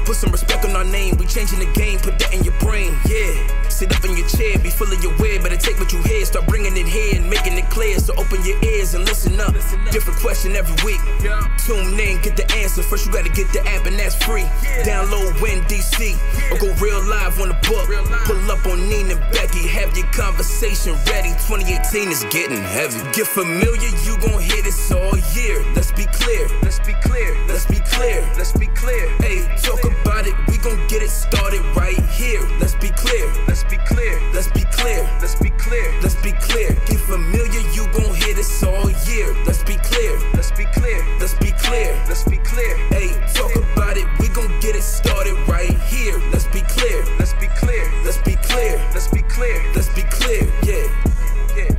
Put some respect on our name, we changing the game, put that in your brain, yeah. Sit up in your chair, be full of your way, better take what you hear, start bringing it here and making it clear. So open your ears and listen up. Different question every week. Tune in, get the answer. First you gotta get the app and that's free. Download Win DC or go real live on the book. Pull up on Nina and Becky, have your conversation ready. 2018 is getting heavy. Get familiar, you gon' hear this all year. Let's be clear. Let's be clear. Let's be clear. Let's be clear. Hey, talk about it. We gon' get it started right here. Let's be clear. Let's be clear. Let's be clear. Let's be clear. Let's be clear. Get familiar, you gon' hear this all year. Let's be clear. Let's be clear. Let's be clear. Let's be clear. Hey, talk about it. We gon' get it started right here. Let's be clear. Let's be clear. Let's be clear. Let's be clear. Let's be clear. Yeah. Yeah.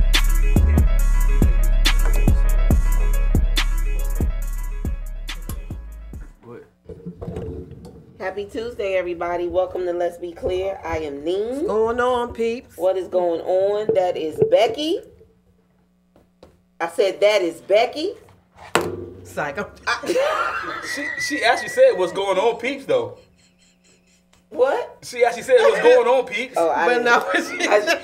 Happy Tuesday, everybody. Welcome to Let's Be Clear. I am Neen. What's going on, peeps? What is going on? That is Becky. I said that is Becky. Psycho. She actually said what's going on, peeps, though. What? She actually said what's going on, peeps. Oh, I But didn't- no,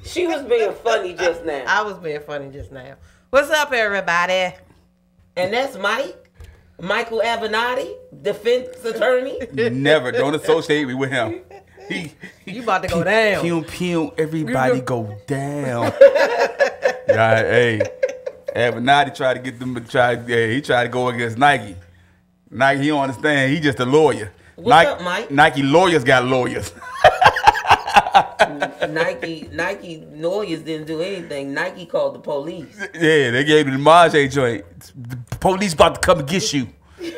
she was being funny just now. I was being funny just now. What's up, everybody? And that's Michael Avenatti, defense attorney. Never. Don't associate me with him. You about to go down. Pew, pew, everybody go down. Yeah, hey. Avenatti tried to get them, he tried to go against Nike. Nike, he don't understand. He just a lawyer. What's up, Mike? Nike lawyers got lawyers. Nike lawyers didn't do anything. Nike called the police. Yeah, they gave him the Marge joint. The police about to come and get you. You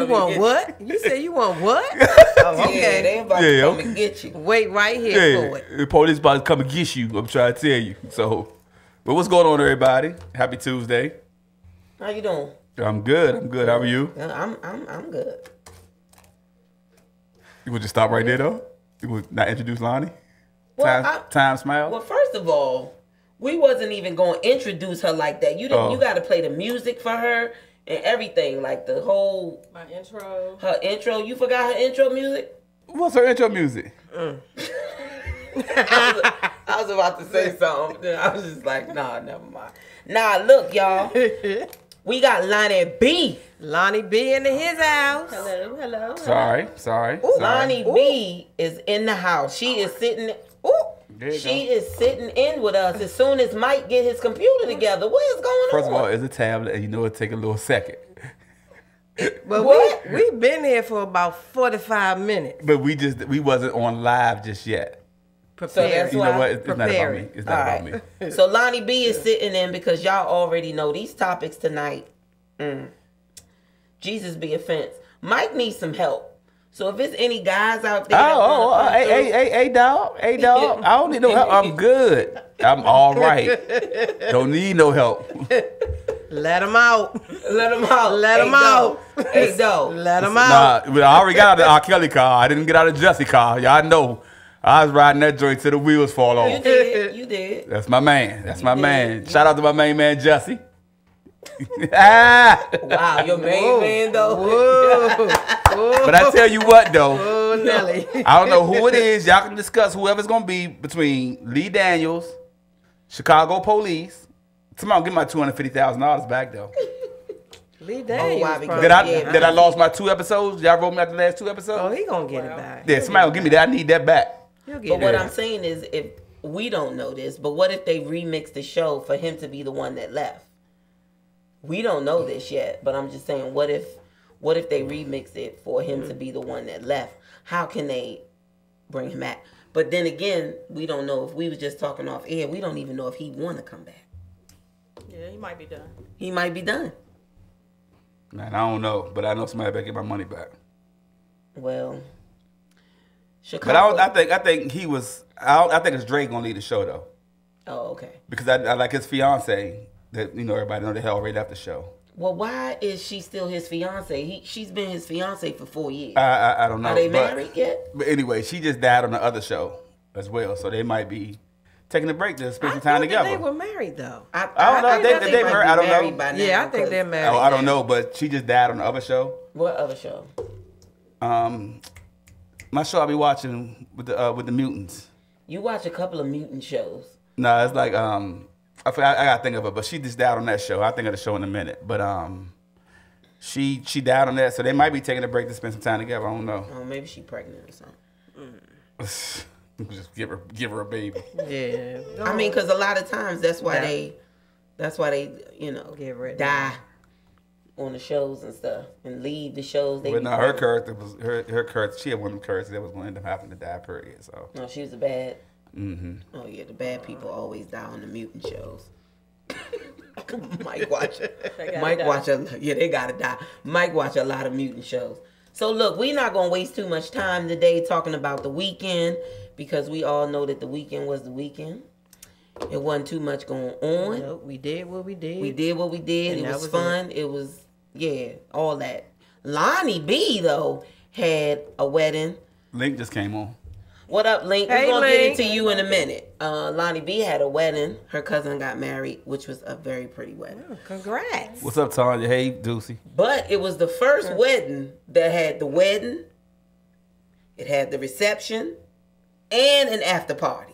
want what? You said you want what? Oh, okay. Yeah, they about to come and get you. Wait right here for it. The police about to come and get you. I'm trying to tell you. So, but what's going on, everybody? Happy Tuesday. How you doing? I'm good. I'm good. How are you? I'm good. You would just stop right there, though? You would not introduce Loni? Well, Time smile? Well, first of all, we wasn't even going to introduce her like that. You didn't. You got to play the music for her and everything, like the whole her intro. You forgot her intro music? What's her intro music? I was about to say something. Then I was just like, nah, never mind. Nah, look, y'all. We got Loni B. Loni B in his house. Hello. Sorry. Loni B is in the house. She is sitting. She is sitting in with us as soon as Mike get his computer together. What is going on? First of all, it's a tablet, and you know it'll take a little second. But we've been here for about 45 minutes. But we wasn't on live just yet. So that's You why. know what? It's not about me. It's not about me. So Loni B is sitting in because y'all already know these topics tonight. Jesus be offense. Mike needs some help. So if there's any guys out there, hey, dog. I don't need no help. I'm good. I'm all right. Don't need no help. Let him out. Let him out. Let him out. Hey, dog. Let him out. Nah, I already got out of the R. Kelly car. I didn't get out of the Jesse car. Y'all know. I was riding that joint till the wheels fall off. You did. That's my man. Shout out to my main man, Jesse. Wow, your main man, though. Whoa. But I tell you what, though. Oh, Nelly. I don't know who it is. Y'all can discuss whoever's going to be between Lee Daniels, Chicago Police. Somebody give my $250,000 back, though. Lee Daniels. That I lost my 2 episodes? Y'all wrote me out the last 2 episodes? Oh, he going to get it back. Yeah, somebody will give me that. I need that back. But what I'm saying is, if we don't know this, but what if they remix the show for him to be the one that left? We don't know this yet, but I'm just saying, what if they remix it for him to be the one that left? How can they bring him back? But then again, we don't know. If we was just talking off air, we don't even know if he want to come back. Yeah, he might be done. He might be done. Man, I don't know, but I know somebody better get my money back. Well, Chicago. But I think he was. I think it's Drake gonna lead the show though. Oh, okay. Because I like his fiance. That everybody know that he already left the show. Well, why is she still his fiance? She's been his fiance for 4 years. I don't know. Are they married yet? But anyway, she just died on the other show as well, so they might be taking a break to spend I some time thought together. that they were married though. I don't know. They might married. be I don't married know. by now, Yeah, I think they're married. Oh, I don't know, but she just died on the other show. What other show? My show I be watching with the mutants. You watch a couple of mutant shows. No, it's like I gotta think of it, but she just died on that show. I'll think of the show in a minute. But she died on that, so they might be taking a break to spend some time together. I don't know. Oh, maybe she pregnant or something. Just give her a baby. Yeah. I mean, because a lot of times that's why they, Get rid of die on the shows and stuff and leave the shows. But no, her character was her character. She had one of them characters that was going to end up having to die. Period. So. No, she was a bad. Mm-hmm. Oh yeah, the bad people always die on the mutant shows. Mike watch. They gotta die. Mike watch a lot of mutant shows. So look, we're not gonna waste too much time today talking about the weekend because we all know that the weekend was the weekend. It wasn't too much going on. Nope, we did what we did. We did what we did. And It was fun. It was all that. Loni B though had a wedding. Link just came on. What up, Link? Hey, We're gonna Link. get into you in a minute. Loni B had a wedding. Her cousin got married, which was a very pretty wedding. Oh, congrats. What's up, Tanya? Hey, Deucey. But it was the first wedding that had the wedding, it had the reception, and an after party.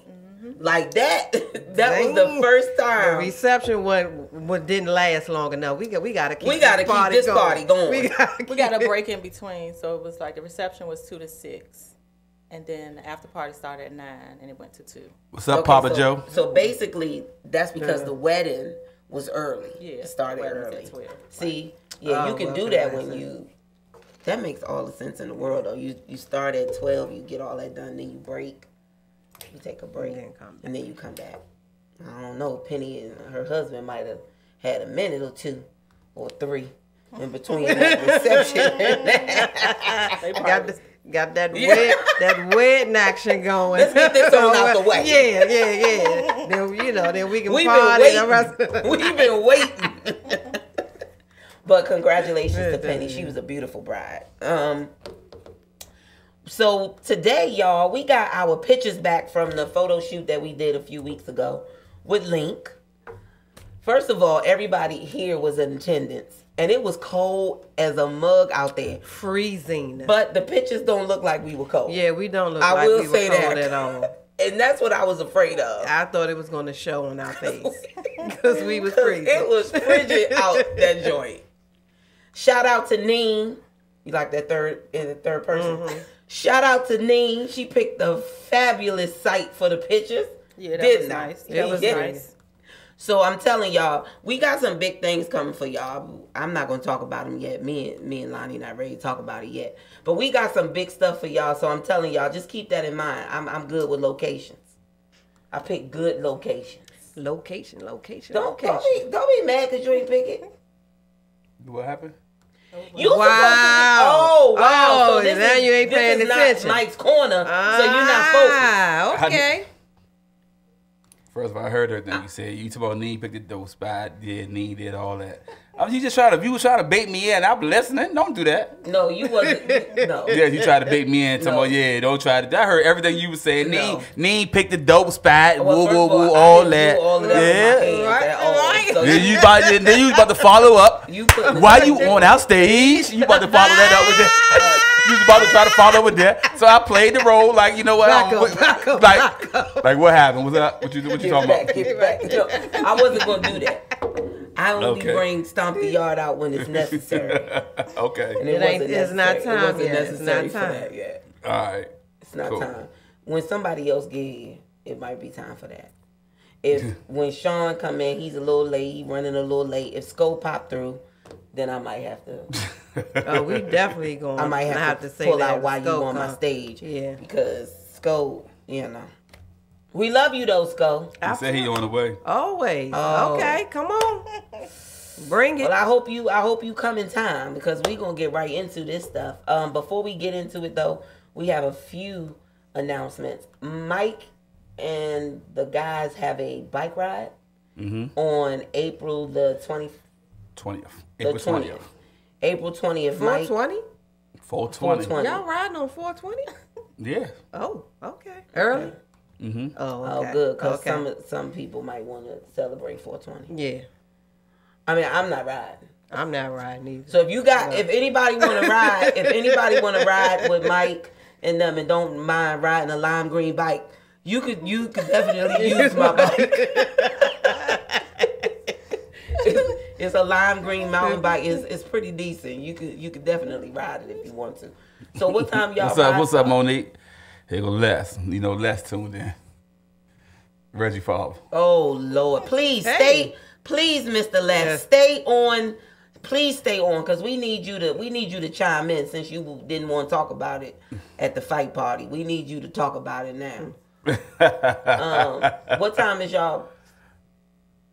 Like that. That was the first The time. reception what didn't last long enough. We gotta keep this party going. We got a break in between, so it was like the reception was 2 to 6, and then the after party started at 9, and it went to 2. What's up, Okay, Papa so, Joe? So basically, that's because the wedding was early. Yeah, It started wedding was early. at 12. See, you Oh, can well, do that that's when it. you. That makes all the sense in the world, though. You start at 12, you get all that done, then you break. You take a break, then come back. and then you come back. I don't know. Penny and her husband might have had a minute or 2 or 3 in between that reception. They probably Got that wedding action going. Let's get this on out the way. Yeah. Then we can We've party. been waiting. We've been waiting. But congratulations to Penny. She was a beautiful bride. So today, y'all, we got our pictures back from the photo shoot that we did a few weeks ago with Link. First of all, everybody here was in attendance, and it was cold as a mug out there. Freezing. But the pictures don't look like we were cold. Yeah, we don't look I like will we say were cold that. at all. And that's what I was afraid of. I thought it was going to show on our face because we was freezing. It was frigid out that joint. Shout out to Neen. You like that third person? Mm-hmm. Shout out to Neen. She picked a fabulous site for the pictures. Yeah, that Didn't was I? nice. That was Yeah. nice. So I'm telling y'all, we got some big things coming for y'all. I'm not gonna talk about them yet. Me and Lonnie not ready to talk about it yet. But we got some big stuff for y'all. So I'm telling y'all, just keep that in mind. I'm good with locations. I pick good locations. Location. Don't be mad because you ain't pick it. What happened? You supposed to be, Wow. wow. Oh, now you ain't paying this is attention. not Mike's corner, so you're not focused. Okay. First of all, I heard everything you said. You talk about Nee picked the dope spot. Yeah, Nee did all that. You was trying to bait me in. I'm listening. Don't do that. No, you wasn't. No. Yeah, you tried to bait me in. Talking No. about, yeah, don't try to. I heard everything you was saying. No. Nee picked the dope spot. Well, Woo, first woo, of all, woo, I all didn't that. do all of that with my hands Right, at all. right. So Then you about to follow up. You putting the Why same you thing on with our me. stage? You about to follow that up with that? You was about to try to follow with that. So I played the role like, you know what? Back up. Like what happened? What's up? What you talking about? Give it back. No, I wasn't gonna do that. I only Okay. bring Stomp the Yard out when it's necessary. Okay. And It ain't- it's not necessary. time It wasn't yet. It's necessary not for time. that yet. All right. It's not Cool. time. When somebody else get here, it might be time for that. If when Sean come in, he's a little late, he running a little late. If Sko pop through, then I might have to. Oh, we definitely going I might have to say pull that out if while you Sko on my come. stage. Yeah. Because Sko, you know. We love you though, Sko. He said he on the way. Always. Oh. Okay, come on. Bring it. Well, I hope you come in time because we gonna get right into this stuff. Before we get into it though, we have a few announcements. Mike and the guys have a bike ride on April the 20th. 20th. The April 20th. April 20th. Mike. 420? 420. 420. Y'all riding on 420? Yeah. Oh, okay. Early? Mm-hmm. Oh, Oh, okay. good, because Okay. some people might want to celebrate 420. Yeah, I mean, I'm not riding. I'm not riding either. So if anybody want to ride, with Mike and them and don't mind riding a lime green bike, you could definitely use my bike. It's a lime green mountain bike. It's pretty decent. You could definitely ride it if you want to. So what time y'all ride? What's up, Monique? Here go Les. Les tuned in. Reggie Favre. Oh Lord, please Hey. please, Mr. Les, Yes. stay on. Please stay on, because we need you to chime in, since you didn't want to talk about it at the fight party. We need you to talk about it now. What time is y'all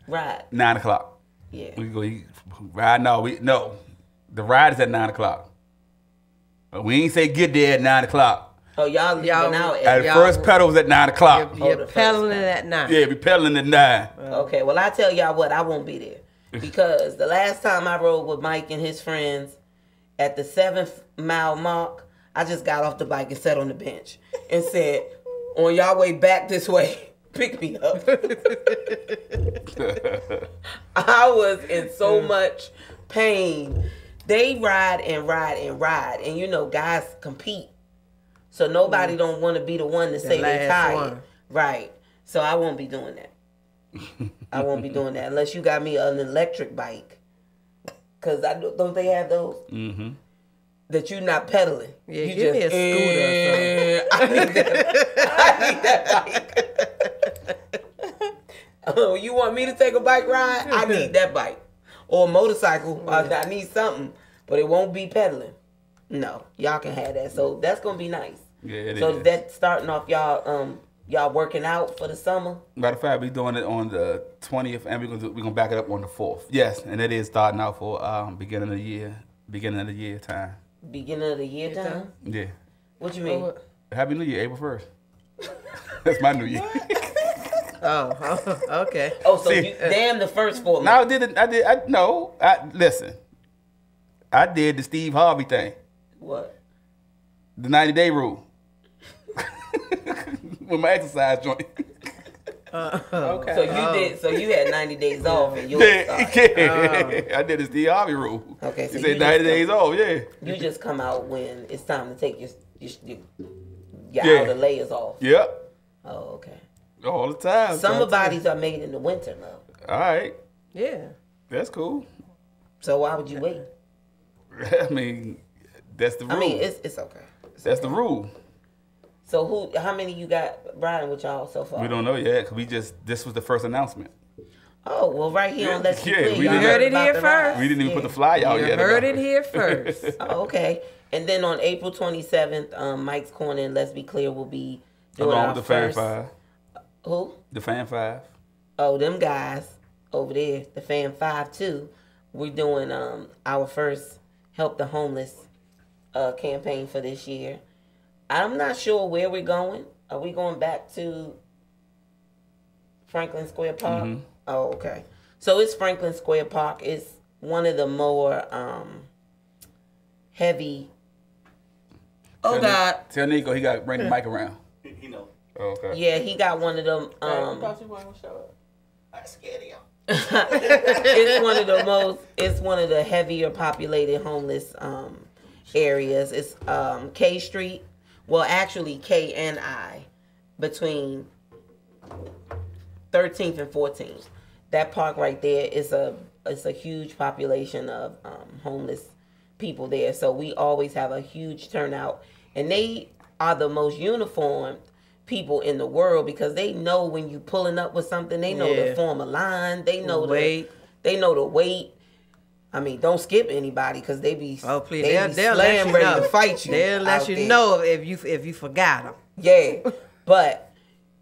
ride? 9 o'clock. Yeah. We go ride. No. The ride is at 9 o'clock. But we ain't say get there at 9 o'clock. Oh, y'all leaving out At the y'all- first pedal was at 9 o'clock. You're the first pedaling time. at 9. Yeah, we pedaling at 9. Okay, well, I tell y'all what, I won't be there. Because the last time I rode with Mike and his friends at the 7th mile mark, I just got off the bike and sat on the bench and said, on y'all way back this way, pick me up. I was in so much pain. They ride and ride and ride. And you know, guys compete. So nobody don't want to be the one to say they last tired. one. Right. So I won't be doing that. I won't be doing that unless you got me an electric bike. Because don't they have those? Mm-hmm. That you're not pedaling. Yeah, you give me a scooter or something. I need that bike. Oh, you want me to take a bike ride? I need that bike. Or a motorcycle. I need something. But it won't be pedaling. No, y'all can have that. So that's going to be nice. Yeah, it so is. that's starting off y'all working out for the summer? Matter of fact, we're doing it on the 20th, and we're gonna back it up on the 4th. Yes, and it is starting out for beginning of the year time. Beginning of the year time? Yeah. What you mean? Happy New Year, April 1st. That's my New Year. Oh, okay. Oh, so See, you damn the first 4 No, months. listen. I did the Steve Harvey thing, What? the 90-day rule, with my exercise joint. Okay. So you had 90 days off and yours Yeah, started. I did the Steve Harvey rule. Okay, so He you said just 90 days off, yeah. You just come out when it's time to take your Yeah. outer layers off. Yep, Oh, okay. all the time. Summer bodies are made in the winter, though. All right, Yeah. that's cool. So why would you wait? I mean, that's the rule. I mean, it's okay. That's the rule. So how many you got riding with y'all so far? We don't know yet, because this was the first announcement. Oh, well, right here on Let's Be Yeah, Clear, we y'all didn't- heard it about here the ride. first. We didn't even put Yeah. the flyer out You yet. heard about it here first. Oh, okay. And then on April 27th, Mike's Corner and Let's Be Clear will be doing Along our with the Fan first. 5. Who? The Fan 5. Oh, them guys over there, the Fan 5 too. We're doing our first Help the Homeless campaign for this year. I'm not sure where we're going. Are we going back to Franklin Square Park? Mm-hmm. Oh, okay. So it's Franklin Square Park. It's one of the more heavy. Oh God! Tell Nico he got to bring the mic around. You know. Oh, okay. Yeah, he got one of them. I thought you weren't gonna show up. I scared him. It's one of the heavier populated homeless areas. It's K Street. Well, actually K and I, between 13th and 14th. That park right there is a huge population of homeless people there. So we always have a huge turnout, and they are the most uniformed people in the world, because they know when you pulling up with something, they know Yeah. to form a line, they know Wait. they know to wait. I mean, don't skip anybody, because they be Oh, please. they be They'll let slam you ready know. to fight you. They'll let out you there. know if you forgot them. Yeah, but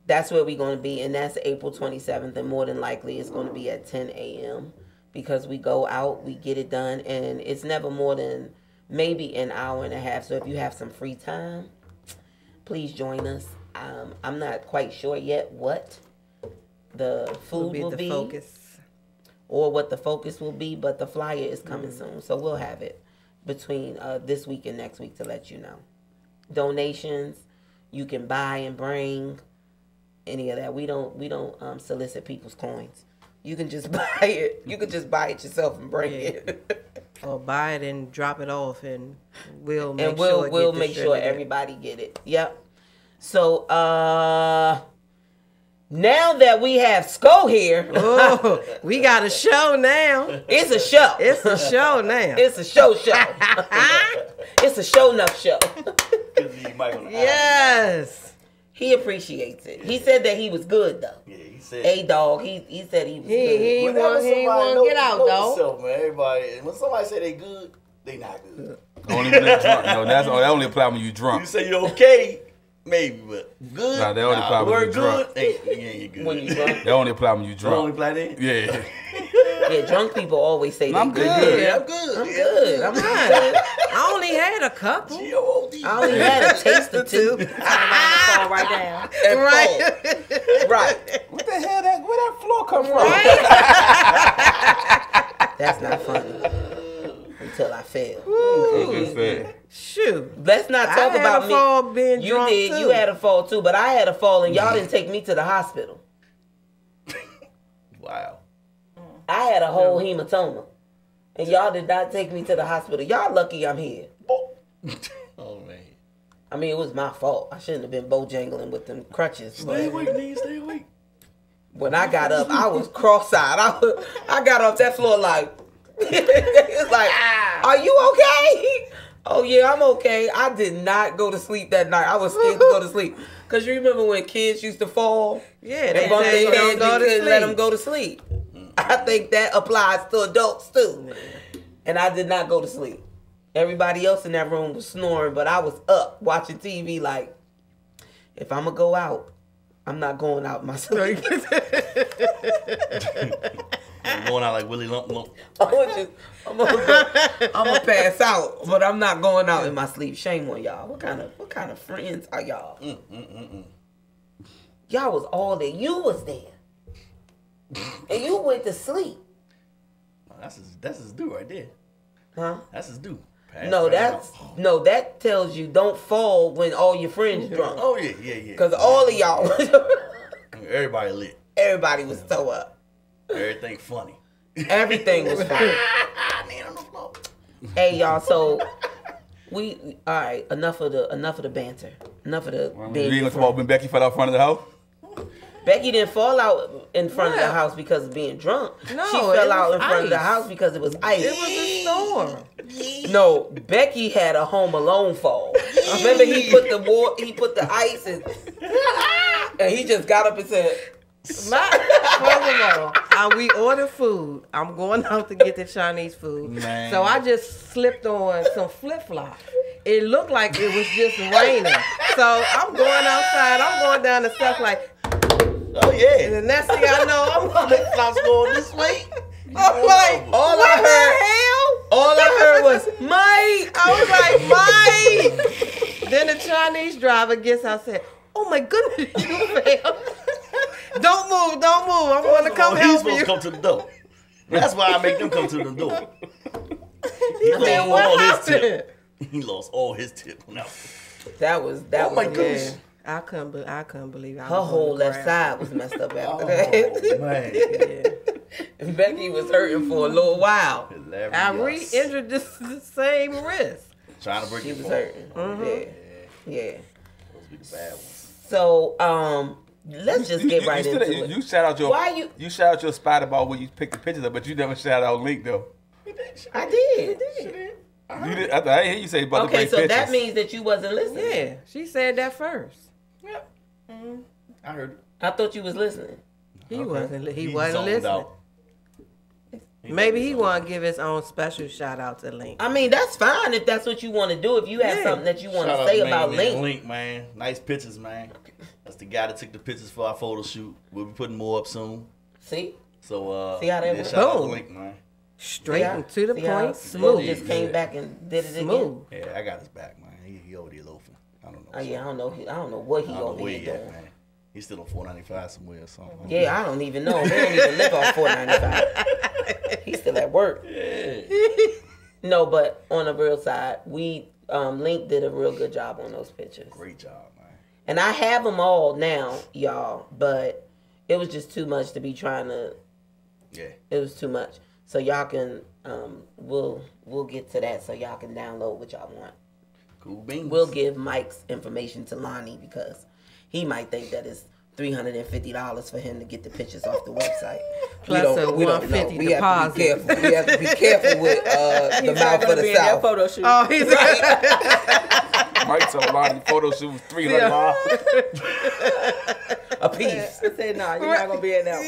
that's where we're going to be, and that's April 27th, and more than likely it's going to be at 10 a.m. because we go out, we get it done, and it's never more than maybe an hour and a half. So if you have some free time, please join us. I'm not quite sure yet what the food will be, Focus. or what the focus will be, but the flyer is coming soon, so we'll have it between this week and next week to let you know. Donations, you can buy and bring any of that. We don't solicit people's coins. You can just buy it. You can just buy it yourself and bring it. Or buy it and drop it off, and we'll make sure everybody get it. Yep. So now that we have Sko here, we got a show now. It's a show. It's a show now. It's a show. It's a show enough show. Yes. He appreciates it. He said that he was good though. Yeah, he said. Dog. He said he was good. He want to get out though. Yourself, man. Everybody, when somebody say they good, they not good. Only when they drunk. No, that only apply when you drunk. You say you're okay, maybe, but good. Nah, that only apply when you drunk. Ain't good. When you drunk. That only apply when you drunk. Only apply then? Yeah. Yeah, drunk people always say I'm they're good. Yeah, I'm good. I'm good. I'm good. I only had a couple. G-O-O-D. I only had a taste or two. Fall right down. And Right. fall. Right. What the hell? Where that floor come from? That's not funny. Until I fail. Good fair. Shoot. Let's not talk I had about a me. fall being You drunk did. too. You had a fall too, but I had a fall and y'all didn't take me to the hospital. Wow. I had a whole hematoma, and y'all did not take me to the hospital. Y'all lucky I'm here. Oh, man. I mean, it was my fault. I shouldn't have been bojangling with them crutches. Stay awake, nigga. Stay awake. When I got up, I was cross-eyed. I got off that floor like, it's like, are you okay? Oh, yeah, I'm okay. I did not go to sleep that night. I was scared to go to sleep. Because you remember when kids used to fall? Yeah, And they bump say their don't head, go you to couldn't let sleep. them go to sleep. I think that applies to adults, too. And I did not go to sleep. Everybody else in that room was snoring, but I was up watching TV like, if I'm going to go out, I'm not going out in my sleep. I'm going out like Willie Lump Lump. I'm gonna pass out, but I'm not going out in my sleep. Shame on y'all. What kind of friends are y'all? Y'all was all there. You was there, and you went to sleep. That's his due right there. Huh? That's his due. That tells you don't fall when all your friends drunk. Oh yeah. Cause all of y'all, Everybody lit. everybody was so up. Everything funny. Everything was fine. Man on the floor. Hey y'all, so we all right. Enough of the banter. Enough of the. You ain't gonna talk about when Becky fell out front of the house? Becky didn't fall out in front of the house because of being drunk. No, she it fell out was in front of the ice. house because it was ice. It was a storm. No, Becky had a Home Alone fall. Remember, he put the ice and he just got up and said, First of all, we ordered food. I'm going out to get the Chinese food. Man. So I just slipped on some flip-flops. It looked like it was just raining. So I'm going outside. I'm going down the steps like, Oh yeah. and the next thing I know, I'm like, Flops going this way. I'm like, all what I heard was, Mike. I was like, Mike. Then the Chinese driver gets out and said, oh my goodness, you fell. Don't move. I'm going to come He's help supposed you. to come to the door. That's why I make them come to the door. He I lost mean, what all his happened? tip. He lost all his tip. No. That was Oh my good. goodness. Yeah, I couldn't believe I Her was whole on the left ground. side was messed up after Oh that. man. Yeah. Becky was hurting for a little while. Hilarious. I re-injured the same wrist. Trying to break She your was fall. hurting. Yeah. Those be the bad ones. So, let's just get right into it. You shout out your Why you shout out your spot about where you picked the pictures up, but you never shout out Link though. I did. You did, I hear you say about the Okay, great so pictures. that means that you wasn't listening. Yeah, she said that first. I heard it. I thought you was listening. He wasn't. He He wasn't zoned listening. out. Maybe he want to give his own special shout out to Link. I mean, that's fine if that's what you want to do. If you have Yeah. something that you want Shout to out say to about man, Link. Link, man. Nice pictures, man. That's the guy that took the pictures for our photo shoot. We'll be putting more up soon. See? So, See how that yeah, works? shout out to Boom. Link, man. Straight and to the See how point, Smooth smooth. just came back and did it again. Smooth. Yeah, I got his back, man. He over there loafing. I don't know. Oh yeah, I don't know what he I don't know over where here he at, doing. man. He's still on 495 somewhere or something. Yeah, I don't even know. We don't even live off $4.95. He's still at work. Yeah. No, but on the real side, we Link did a real good job on those pictures. Great job, man. And I have them all now, y'all, but it was just too much to be trying to. Yeah. It was too much. So y'all can, we'll get to that so y'all can download what y'all want. Cool beans. We'll give Mike's information to Loni because he might think that it's $350 for him to get the pictures off the website. Plus a $150 We have to be careful. We have to be careful with the mouth of the South. Photo shoot. Oh, he's Mike told Lonnie photo shoot was $300 a piece. I said, nah, you're not gonna be in that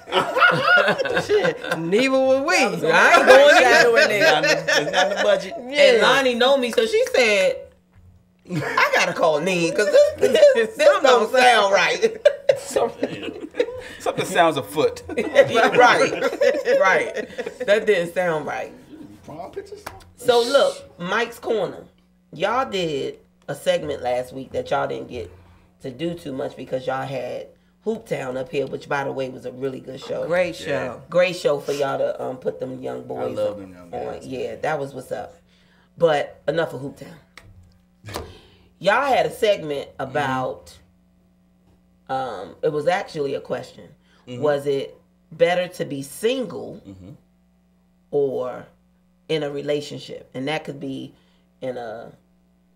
one. Shit, neither will we. I ain't going in there. It's not in the budget. And Lonnie know me, so she said, I gotta call Neen because this don't sound right. Something sounds afoot. Right. That didn't sound right. Prom pictures? So look, Mike's Corner. Y'all did a segment last week that y'all didn't get to do too much because y'all had Hooptown up here, which by the way was a really good show. Great show. Great show for y'all to put them young boys I love them young on. guys. Yeah, that was what's up. But enough of Hooptown. Y'all had a segment about it was actually a question. Was it better to be single or in a relationship? And that could be in a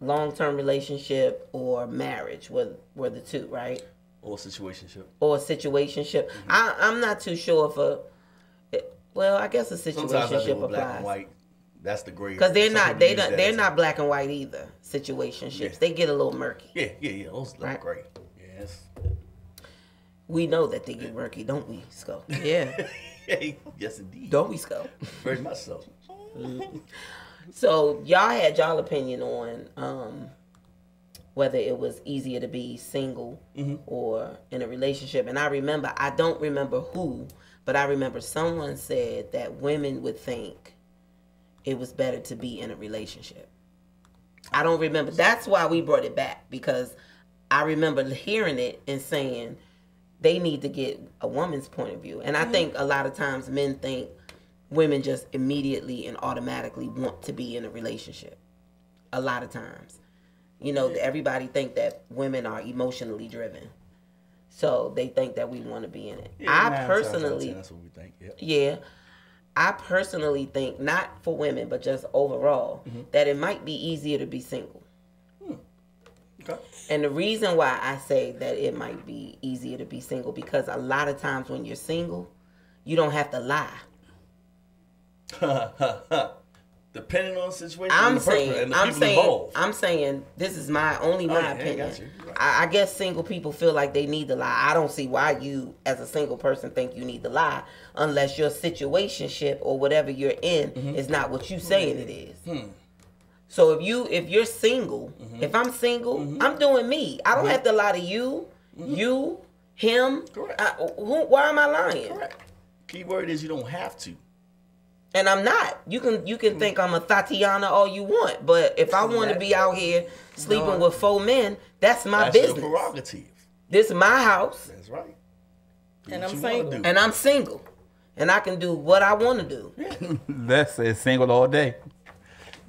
long-term relationship or marriage were the two, right? Or situationship. Or a situationship. I'm not too sure if I guess a Sometimes I situationship do with black and applies. white. That's the gray. Because they're Some not people use that they're as not black and white either. Situationships. Yeah. They get a little murky. Yeah. Those look Right. great. Yes. We know that they get murky, don't we, Sco? Yeah. Yes, indeed. Don't we, Sco? Very much so. So y'all had y'all opinion on whether it was easier to be single or in a relationship. And I don't remember who, but I remember someone said that women would think it was better to be in a relationship. I don't remember. That's why we brought it back, because I remember hearing it and saying they need to get a woman's point of view. And I think a lot of times men think women just immediately and automatically want to be in a relationship. A lot of times. You know, everybody think that women are emotionally driven. So they think that we want to be in it. Yeah, I 9 times out of personally, 10, that's what we think. Yep. yeah, I personally think, not for women, but just overall, that it might be easier to be single. Okay. And the reason why I say that it might be easier to be single, because a lot of times when you're single, you don't have to lie. Depending on the situation, I'm and the person and the people saying, involved. I'm saying, this is my yeah, opinion. got you. You're right. I guess single people feel like they need to lie. I don't see why you, as a single person, think you need to lie unless your situationship or whatever you're in is not what you saying it is. So if you're single, if I'm single, I'm doing me. I don't have to lie to you, you, him. Correct. Why am I lying? Correct. Key word is you don't have to. And I'm not. You can think I'm a Tatiana all you want, but if I want to be out here sleeping with 4 men, that's my That's business. your prerogative. This is my house, That's right. Do And what I'm you wanna single. do. and I'm single, and I can do what I want to do. That's it, single all day.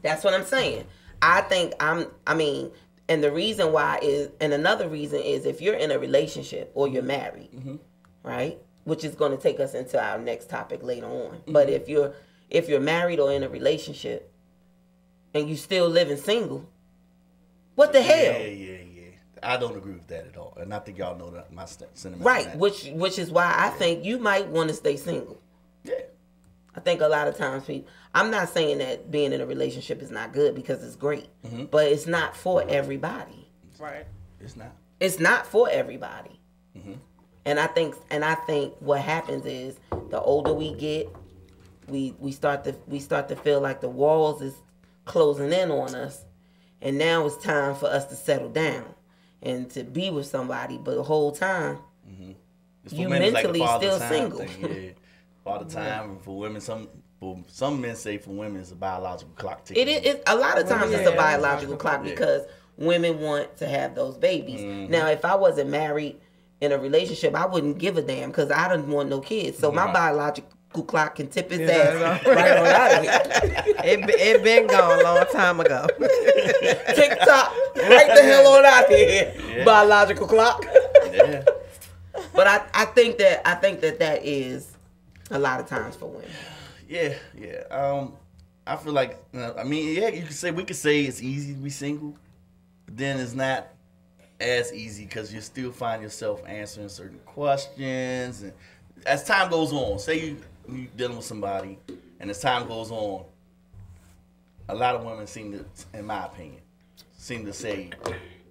That's what I'm saying. I think and the reason why is, and another reason is, if you're in a relationship or you're married, right? Which is going to take us into our next topic later on. But if you're married or in a relationship and you still living single, what the hell? Yeah. I don't agree with that at all, and I think y'all know that my sentiment. Right, on that. which is why I think you might want to stay single. Yeah. I think a lot of times I'm not saying that being in a relationship is not good, because it's great, but it's not for everybody. Right. It's not. It's not for everybody. And I think what happens is, the older we get, we start to feel like the walls is closing in on us, and now it's time for us to settle down and to be with somebody. But the whole time, It's for you men, it's mentally like a father still time single. thing, yeah. Father time, and for women, some men say for women it's a biological clock ticking. It is a lot of times it's a Yeah. biological clock, because women want to have those babies. Now, if I wasn't married in a relationship, I wouldn't give a damn, because I didn't want no kids. So my Clock can tip his ass right on out of here. It been gone a long time ago. TikTok, right the hell on out of here. Yeah. Biological clock. Yeah. But I think that is a lot of times for women. Yeah. I feel like, I mean, yeah, we could say it's easy to be single, but then it's not as easy because you still find yourself answering certain questions, and as time goes on, say you dealing with somebody, and as time goes on, a lot of women seem to, in my opinion, say,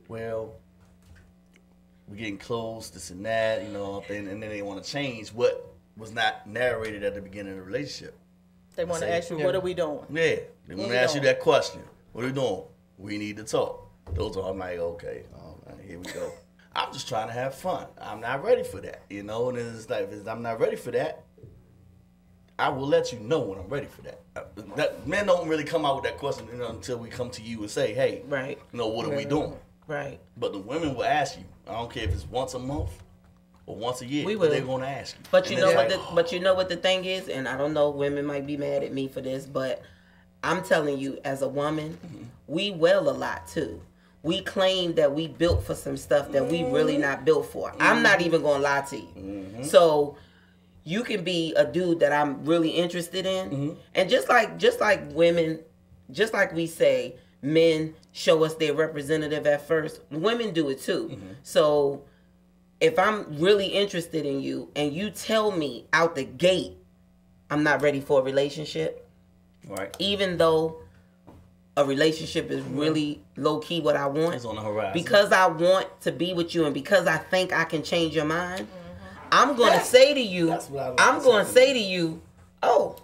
well, we're getting close, this and that, and then they want to change what was not narrated at the beginning of the relationship. They want to ask you, what are we doing? Yeah, they want to ask you that question. What are we doing? We need to talk. Those are, I'm like, okay, here we go. I'm just trying to have fun. I'm not ready for that, and it's like, if I'm not ready for that, I will let you know when I'm ready for that. Men don't really come out with that question until we come to you and say, hey, right. What are we doing? Right. But the women will ask you. I don't care if it's once a month or once a year. They're going to ask you. But you know what the thing is, and I don't know, women might be mad at me for this, but I'm telling you, as a woman, we wail a lot too. We claim that we built for some stuff that we really not built for. I'm not even gonna lie to you. So you can be a dude that I'm really interested in, and just like women, just like we say, men show us their representative at first. Women do it too. So if I'm really interested in you and you tell me out the gate I'm not ready for a relationship, right? Even though a relationship is really low key what I want, it's on the horizon. Because I want to be with you and because I think I can change your mind, I'm going to say to you, oh,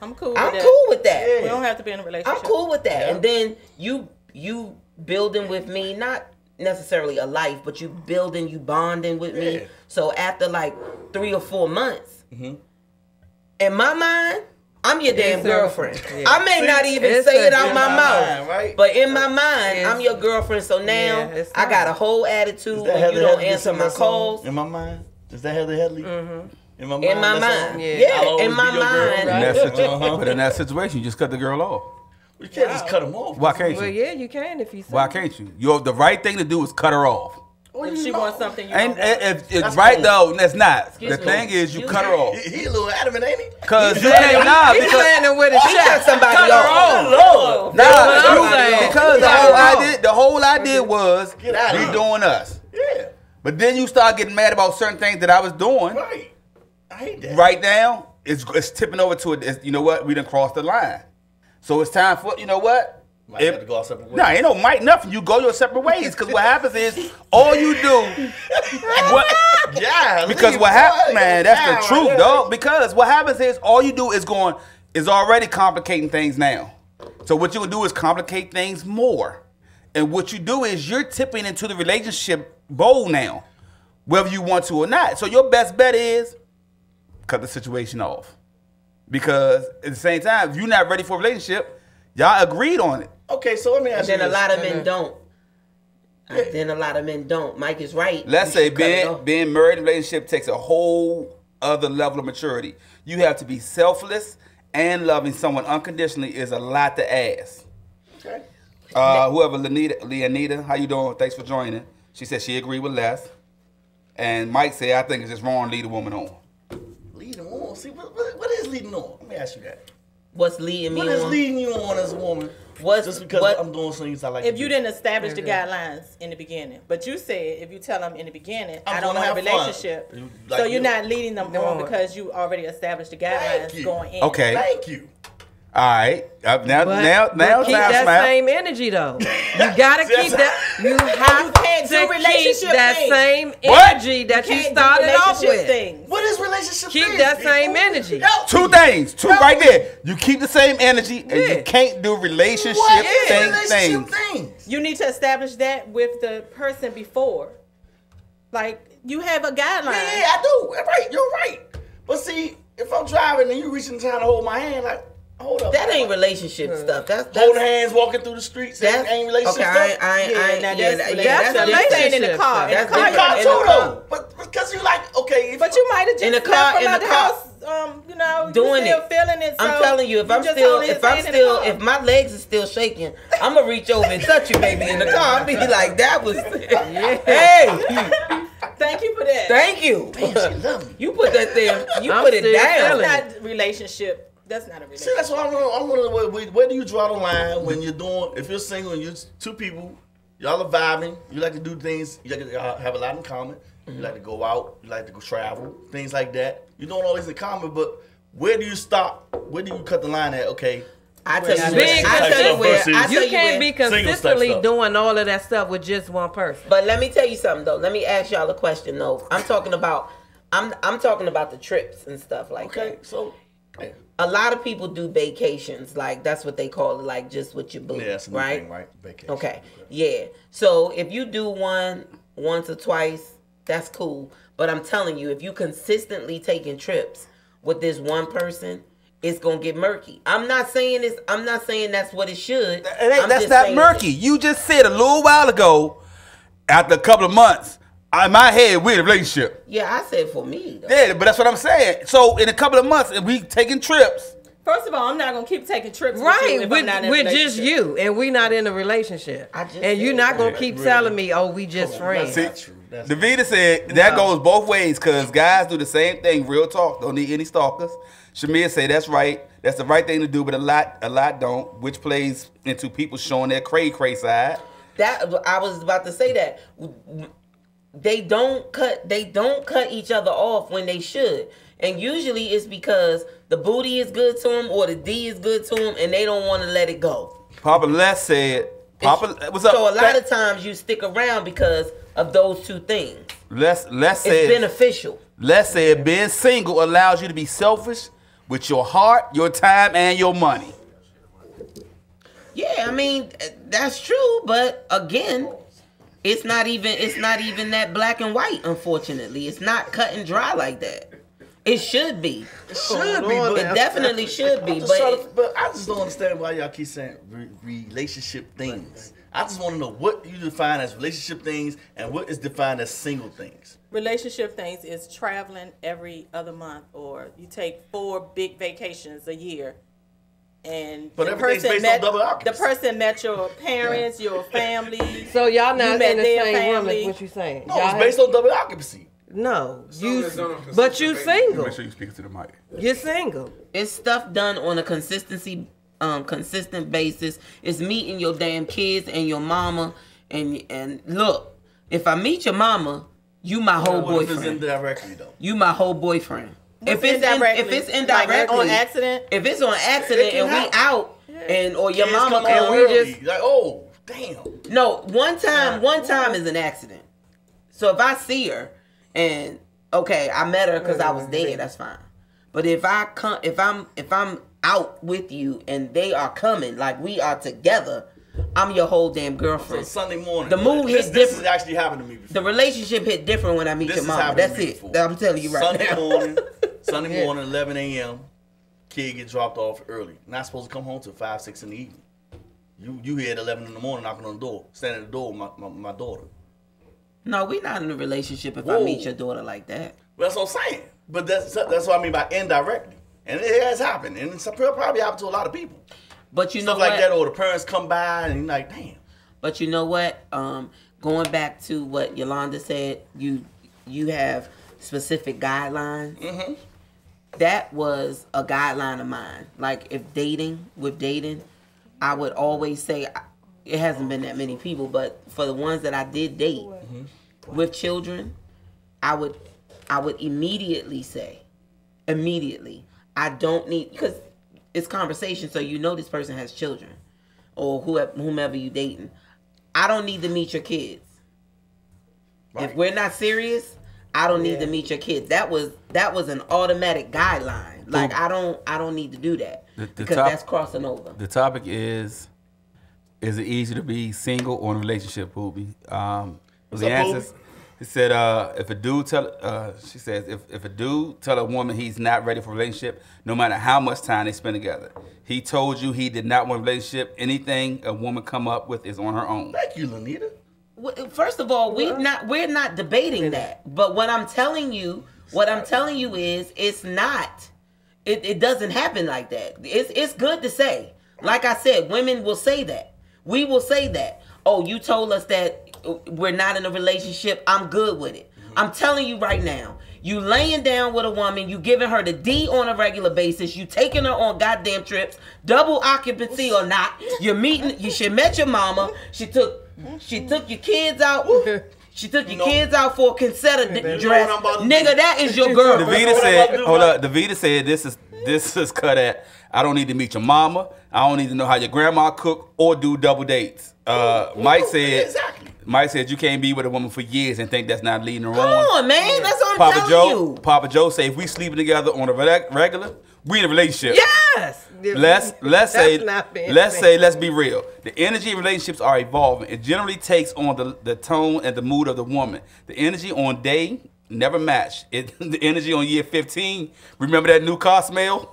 I'm cool with that. Yeah. We don't have to be in a relationship. I'm cool with that. Yeah. And then you building with me, not necessarily a life, but you bonding with me. So after like 3 or 4 months, in my mind, I'm your damn girlfriend. Yeah. I may not even say it out my mouth, right? But in my mind, I'm your girlfriend. So now I got a whole attitude when you don't answer my calls. In my mind, is that Heather Headley? In my mind, in my mind, in my mind. But in that situation, you just cut the girl off. You can't just cut them off. Why can't you? Well, yeah, you can if you say. Why can't you? The right thing to do is cut her off. If she wants something, you and if it's right though, that's not. The thing is, you cut her off. He a little adamant, ain't he? Because you can't he's standing with his chest. Somebody off. Because the whole idea was we doing us. Yeah. But then you start getting mad about certain things that I was doing. Right. I hate that. Right now, it's tipping over to it. You know what? We done crossed the line. So it's time for, you know what? Might have to go our separate ways. Nah, ain't no might nothing. You go your separate ways. Because what happens is, all you do... because what happens, man, that's the truth, dog. Because what happens is, all you do is already complicating things now. So what you gonna do is complicate things more. And what you do is, you're tipping into the relationship bowl now, whether you want to or not. So your best bet is, cut the situation off. Because at the same time, if you're not ready for a relationship, y'all agreed on it. Okay, so let me ask you. And then a lot of men don't. Then a lot of men don't. Mike is right. Let's say being married in a relationship takes a whole other level of maturity. You have to be selfless and loving someone unconditionally is a lot to ask. Okay. Whoever, Leonita, how you doing? Thanks for joining. She said she agreed with Les. And Mike said, I think it's just wrong to lead a woman on. Leading on? See, what is leading on? Let me ask you that. What's leading me on? What is leading you on as a woman? Just because I'm doing things I like to do. If you didn't establish the guidelines in the beginning. But you said, if you tell them in the beginning, I don't want a relationship. So you're not leading them on because you already established the guidelines going in. Okay. Thank you. All right. Now, keep that same energy though. You gotta keep that. You have to keep that same energy that you started off with. What is relationship? Keep that same energy. Two things. Right there. You keep the same energy, and you can't do relationship things. You need to establish that with the person before. Like you have a guideline. Yeah, I do. Right, you're right. But see, if I'm driving and you reaching trying to hold my hand, like. Hold up. That ain't relationship stuff. That's holding hands, walking through the streets. That ain't relationship stuff. That's relationship in the car. That's in the car too, though. But because you like, okay. But you might have just left from the house you know, doing you still feeling it. So I'm telling you, if my legs are still shaking, I'm gonna reach over and touch you, baby, in the car. I'll be like, that was, hey. Thank you for that. Thank you. Damn, you put that there. You put it down. That's not relationship. That's not a relationship. See, that's why I'm wondering where do you draw the line when you're doing, if you're single and you're two people, y'all are vibing, you like to do things, you like to have a lot in common, you like to go out, you like to go travel, things like that. You don't always in common, but where do you stop? Where do you cut the line at? Okay. I tell you where. You can't be consistently doing all of that stuff with just one person. But let me tell you something though. Let me ask y'all a question though. I'm talking about the trips and stuff like that. Okay, so a lot of people do vacations, like that's what they call it, like just with your boo, right? Thing, right? Vacation. Okay, yeah. So if you do once or twice, that's cool. But I'm telling you, if you consistently taking trips with this one person, it's gonna get murky. I'm not saying that's what it should. That's not murky. You just said a little while ago, after a couple of months, in my head, we're in a relationship. Yeah, I said for me, though. Yeah, but that's what I'm saying. So in a couple of months, if we taking trips. First of all, I'm not gonna keep taking trips with just you, and we not in a relationship. And you're not gonna keep telling me, "Oh, we just friends." That's true. Davida said that goes both ways because guys do the same thing. Real talk, don't need any stalkers. Shamir said that's right. That's the right thing to do, but a lot don't, which plays into people showing their cray side. That I was about to say that. They don't cut each other off when they should. And usually it's because the booty is good to them or the D is good to them and they don't want to let it go. Papa Les said, what's up? So a lot of times you stick around because of those two things. Les said, it's beneficial. Les said being single allows you to be selfish with your heart, your time, and your money. Yeah, I mean, that's true, but again, it's not even that black and white, unfortunately. It's not cut and dry like that. It should be. It should be. But it definitely should be. But I just don't understand why y'all keep saying relationship things. I just want to know what you define as relationship things and what is defined as single things. Relationship things is traveling every other month, or you take 4 big vacations a year. And but everything's based on double occupancy. The person met your parents, your family. So y'all not in the same room is what you saying. No, it's based on double occupancy. No, but you single. Make sure you speak to the mic. You're single. It's stuff done on a consistent basis. It's meeting your damn kids and your mama. And look, if I meet your mama, you my whole boyfriend. If it's indirectly though. You my whole boyfriend. If it's indirectly, like on accident. If it's on accident and we out, or your mama and we just like, oh damn. No, one time is an accident. So if I see her and okay, I met her because I was there, that's fine. But if I'm out with you and they are coming, like we are together, I'm your whole damn girlfriend. So Sunday morning. The move hit different. This has actually happened to me before. The relationship hit different when I meet your mama. That's it. I'm telling you right now. Sunday morning, 11 a.m. Kid get dropped off early. Not supposed to come home till 5, 6 in the evening. You here at 11 in the morning knocking on the door, standing at the door with my daughter. No, we not in a relationship if I meet your daughter like that. Well, that's what I'm saying. But that's what I mean by indirectly. And it has happened. And it's probably happened to a lot of people. But you know stuff like that, or the parents come by and you're like, damn. But you know what? Going back to what Yolanda said, you have specific guidelines. Mm-hmm. That was a guideline of mine. Like if dating, I would always say, it hasn't been that many people, but for the ones that I did date with children, I would immediately say, I don't need, because it's conversation, so you know this person has children or whomever you dating. I don't need to meet your kids. Right. If we're not serious, I don't need to meet your kids. That was an automatic guideline. Like I don't need to do that because that's crossing over. The topic is it easy to be single or in a relationship, Poopy? The answers. He said, if a dude if a dude tell a woman he's not ready for a relationship, no matter how much time they spend together, he told you he did not want a relationship, anything a woman come up with is on her own. Thank you, Lanita. First of all, we're not debating that. But what I'm telling you is it's not It doesn't happen like that. It's good to say. Like I said, women will say that. We will say that. Oh, you told us that we're not in a relationship. I'm good with it. I'm telling you right now. You laying down with a woman, you giving her the D on a regular basis, you taking her on goddamn trips, double occupancy or not. You're meeting. She met your mama. She took your kids out. She took your kids out for a concert dress. Nigga, that is your girl. Davida said, hold up. Davida said this is cut at. I don't need to meet your mama. I don't need to know how your grandma cook or do double dates. Mike said you can't be with a woman for years and think that's not leading her on. Come on, man. That's what I'm telling you. Papa Joe say if we sleeping together on a regular, we in a relationship. Yes. Let's be real. The energy in relationships are evolving. It generally takes on the tone and the mood of the woman. The energy on day never match. The energy on year 15. Remember that new car smell?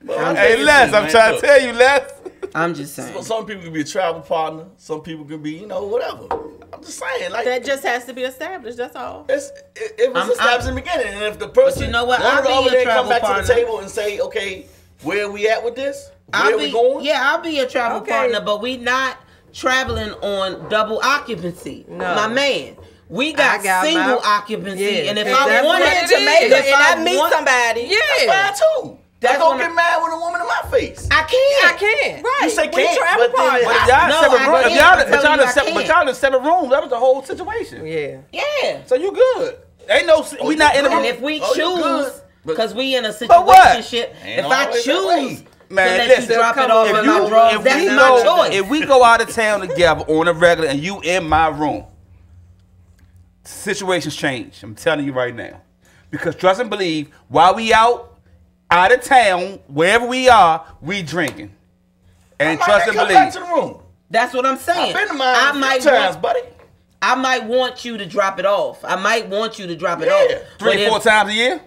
Hey Les, I'm trying to tell you, Les. I'm just saying. Some people can be a travel partner. Some people can be, whatever. I'm just saying, like that just has to be established. That's all. It was established in the beginning, and if the person, you know what, I'll be a travel come back partner to the table and say, okay, where are we at with this? Where are we going? Yeah, I'll be a travel partner, but we not traveling on double occupancy. No. My man. We got single occupancy, and if I wanted to Jamaica and I meet somebody, that's fine too. That's don't get mad with a woman in my face. I can't. Right. You say can't, but y'all in separate rooms. That was the whole situation. Yeah. So you good. Ain't no, we not in a room. And if we choose, because we in a situationship, if I choose to let you drop it off in my drawers, that's my choice. If we go out of town together on a regular and you in my room, situations change. I'm telling you right now. Because trust and believe, while we out of town, wherever we are, we drinking. And trust and believe. Back to the room. That's what I'm saying. I've been to mine a few times, buddy. I might want you to drop it off. I might want you to drop it off. 3 or 4 times a year?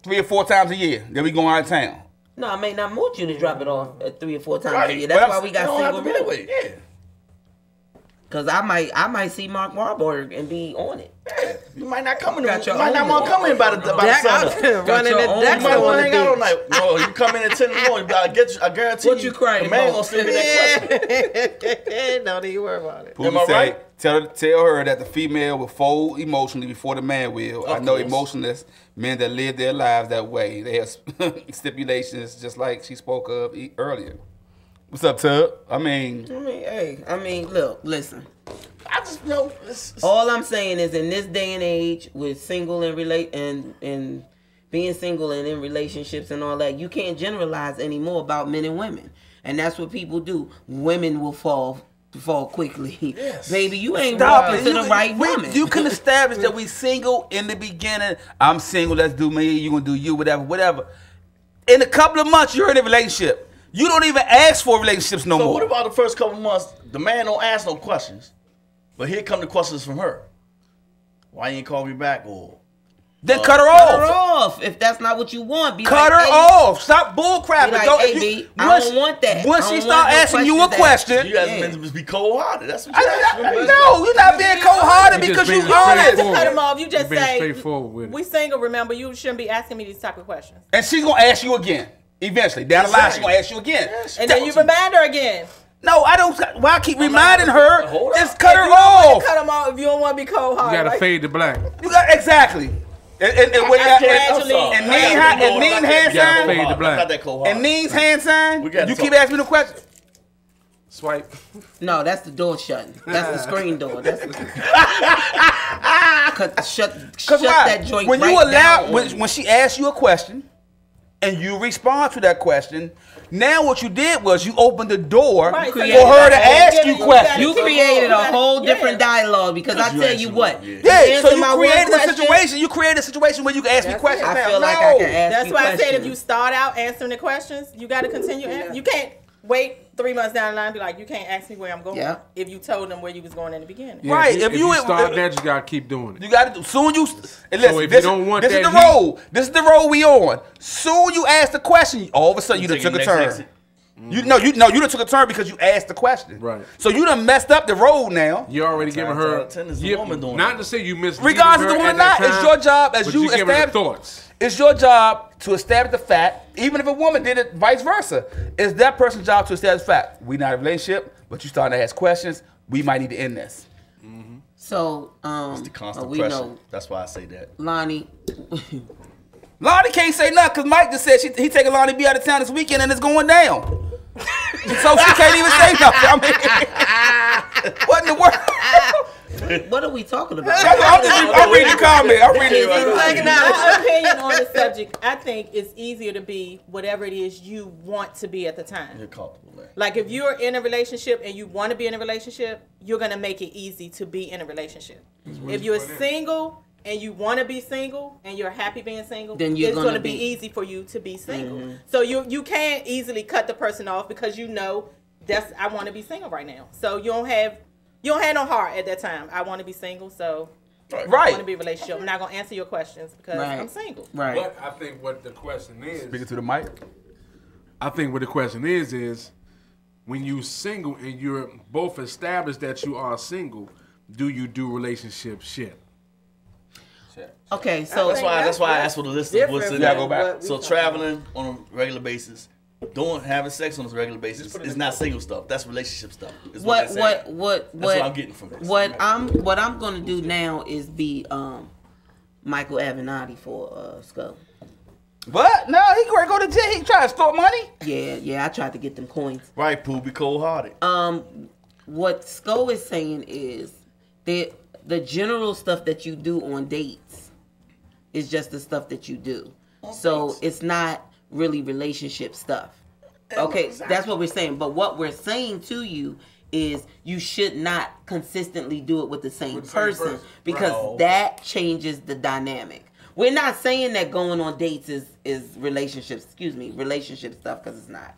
3 or 4 times a year. Then we going out of town. No, I may not want you to drop it off 3 or 4 times a year. That's why we got single rooms. Yeah. Cause I might see Mark Wahlberg and be on it. Yeah. You might not come in. You might not want to come in by the sun. Running the deck. You might want to hang out all night. No, you come in at 10 in the morning. I guarantee what you crying the man gonna still get that question. Don't even worry about it. Am I right? Tell her that the female will fold emotionally before the man will. I know emotionless men that live their lives that way. They have stipulations, just like she spoke of earlier. What's up, Tub? I mean, look, listen. I just know. All I'm saying is, in this day and age, with single and being single and in relationships and all that, you can't generalize anymore about men and women, and that's what people do. Women will fall quickly. Yes. Baby, you ain't walking to the right woman. You can establish that we single in the beginning. I'm single. Let's do me. You gonna do you. Whatever. In a couple of months, you're in a relationship. You don't even ask for relationships no more. So what about the first couple months? The man don't ask no questions, but here come the questions from her. Why you ain't call me back? Or then cut her off. Cut her off if that's not what you want. Cut her off. Stop bullcrapping. I don't want that. Once she start asking you a question, you guys meant to be cold-hearted. That's what you asked. No, you're not being cold-hearted because you honest. Cut him off. You just say we single. Remember, you shouldn't be asking me these type of questions. And she's gonna ask you again. Eventually, down the line, she's going to ask you again. And then you remind her again. No, I don't. Why I keep reminding her? Just cut her off. Cut him off if you don't want to be cold hearted. You got to fade to black. You got exactly. And Neen's hand sign. Fade to black. And Neen's hand sign. You keep asking me the question. Swipe. No, that's the door shutting. That's the screen door. That's shut that joint when right you allow down. When she asks you a question, and you respond to that question. Now what you did was you opened the door for her to ask you questions. You created a whole different dialogue because I tell you what. Yeah, so you created a situation. You created a situation where you can ask me questions. I feel like I can ask That's why I said if you start out answering the questions, you got to continue. You can't wait 3 months down the line and be like, you can't ask me where I'm going if you told them where you was going in the beginning. Yeah, right. If you start that, you got to keep doing it. You got to soon you. So if you don't want this is the road. This is the road we on. Soon you ask the question, all of a sudden you done took a turn. You done took a turn because you asked the question. Right. So you done messed up the road now. You already giving her. Not to say you misleading regardless her of the woman or at that not, time, it's your job as but you giving her establish thoughts. It's your job to establish the fact, even if a woman did it vice versa. It's that person's job to establish the fact. We not in a relationship, but you starting to ask questions. We might need to end this. Mm-hmm. So, it's the constant pressure. Know, that's why I say that. Lonnie. Lonnie can't say nothing because Mike just said he taking Loni B out of town this weekend and it's going down. So she can't even say nothing. I mean, what in the world? What are we talking about? I'm reading the comment. I'm reading it. My opinion on the subject, I think it's easier to be whatever it is you want to be at the time. You're comfortable there. Like if you're in a relationship and you want to be in a relationship, you're going to make it easy to be in a relationship. If you're single and you want to be single and you're happy being single, then it's going to be easy for you to be single. Mm-hmm. So you can't easily cut the person off because you know I want to be single right now. So you don't have no heart at that time. I want to be single, so I want to be in a relationship. I'm not going to answer your questions because I'm single. Right. But I think what the question is... Speaking to the mic. I think what the question is when you're single and you're both established that you are single, do you do relationship shit? Okay, so... That's why I asked for the list of what's in there. So traveling on a regular basis... having sex on a regular basis is not single stuff. That's relationship stuff. That's what I'm getting from this. What I'm gonna do now is be Michael Avenatti for Skull. What? No, he gonna go to jail. He trying to store money. Yeah. I tried to get them coins. Right, Pooh, be cold hearted. What Skull is saying is that the general stuff that you do on dates is just the stuff that you do. So it's not really relationship stuff. Okay, that's what we're saying. But what we're saying to you is you should not consistently do it with the same person because that changes the dynamic. We're not saying that going on dates is relationship stuff because it's not.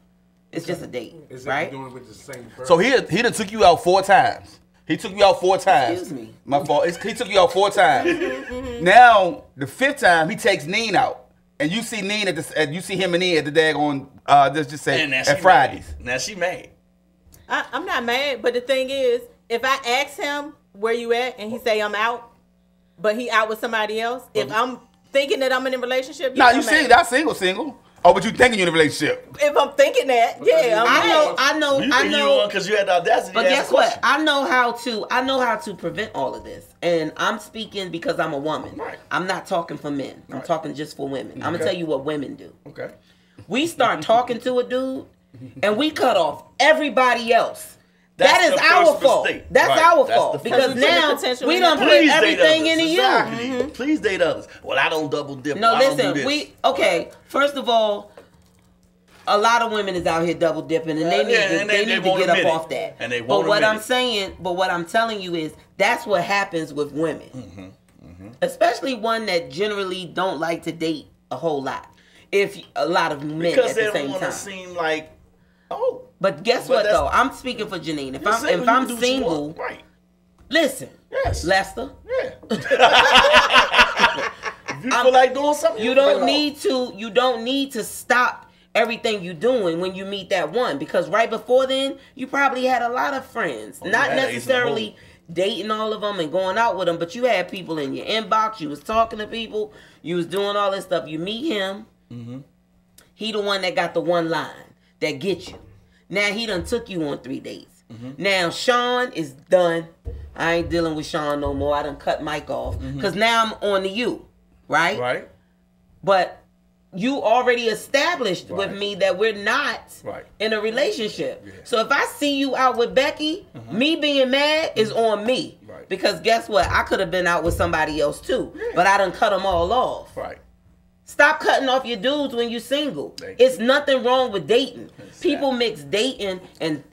It's just a date, right? Doing it with the same person. So he done took you out 4 times. He took you out 4 times. Excuse me. My fault. He took you out 4 times. Now the 5th time he takes Neen out. And you see Neen you see him and Neen at the daggone, let's just say, at Fridays. Now she mad. I'm not mad, but the thing is, if I ask him where you at and he say I'm out, but he out with somebody else, if I'm thinking that I'm in a relationship, you see, that's single. Oh, but you thinking you're in a relationship? If I'm thinking that, yeah, I know. You because you had the audacity. But guess what? I know how to prevent all of this, and I'm speaking because I'm a woman. Right. I'm not talking for men. I'm talking just for women. I'm gonna tell you what women do. Okay. We start talking to a dude, and we cut off everybody else. That is our fault. That's our fault because now we don't put everything into you. Mm-hmm. Please date others. Well, I don't double dip. No, listen. First of all, a lot of women is out here double dipping, and they need to get up off that. And they won't. But what I'm telling you is that's what happens with women, especially one that generally don't like to date a whole lot. If a lot of men because at the same time, they don't want to seem like But guess what though? I'm speaking for Janine. If I'm single, right? Listen, yes, Lester. Yeah. If you feel like doing something, you don't need to stop everything you're doing when you meet that one because right before then you probably had a lot of friends, not necessarily dating all of them and going out with them, but you had people in your inbox. You was talking to people. You was doing all this stuff. You meet him. Mm-hmm. He the one that got the one line that get you. Now he done took you on 3 dates. Mm-hmm. Now Sean is done. I ain't dealing with Sean no more. I done cut Mike off because now I'm on to you, right? Right. But you already established with me that we're not in a relationship. Yeah. So if I see you out with Becky, me being mad is on me. Right. Because guess what? I could have been out with somebody else too, but I done cut them all off. Right. Stop cutting off your dudes when you're single. It's nothing wrong with dating. Exactly. People mix dating and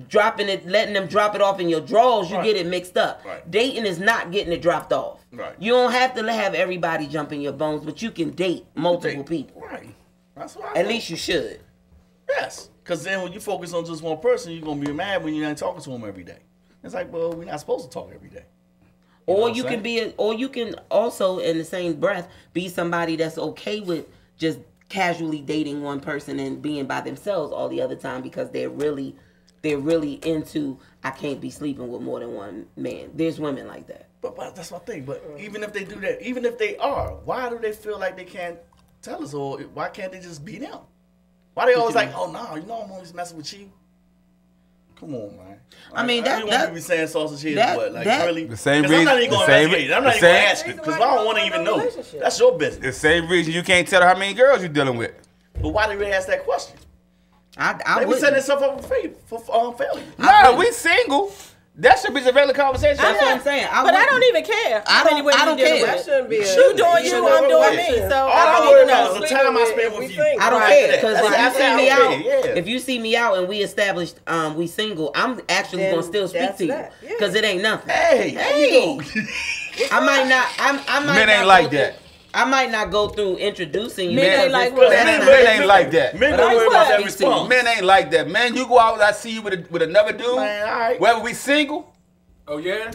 dropping it, letting them drop it off in your drawers. You get it mixed up. Right. Dating is not getting it dropped off. Right. You don't have to have everybody jump in your bones, but you can date multiple people. Right. That's what At least you should. Yes. Because then when you focus on just one person, you're going to be mad when you ain't talking to them every day. It's like, well, we're not supposed to talk every day. Or you can also in the same breath be somebody that's okay with just casually dating one person and being by themselves all the other time because they're really into, I can't be sleeping with more than one man. There's women like that. But that's my thing. But even if they do that, even if they are, why do they feel like they can't tell us, or why can't they just be them? Why they always like, oh no, you know I'm always messing with you. Come on, man. I mean, I want to be saying sausage here, but like really, the same reason. I'm not even going to investigate. I'm not even going to ask it because I don't want to even know. That's your business. The same reason you can't tell her how many girls you're dealing with. But why did they ask that question? I would set themselves up for failure. Nah, we single. That should be the regular conversation. That's what I'm saying. But I don't even care. I don't care. That shouldn't be you doing you, I'm doing me. So all I worry about is the time I spend with you. I don't care because if you see me out and we established we single, I'm actually gonna still speak to you because it ain't nothing. Hey, I might not. Men ain't like that. I might not go through introducing you. Men ain't like Men ain't like that. Men don't worry about that response. Men ain't like that. Man, you go out, I see you with another dude. Man, all right. Whether we single. Oh yeah.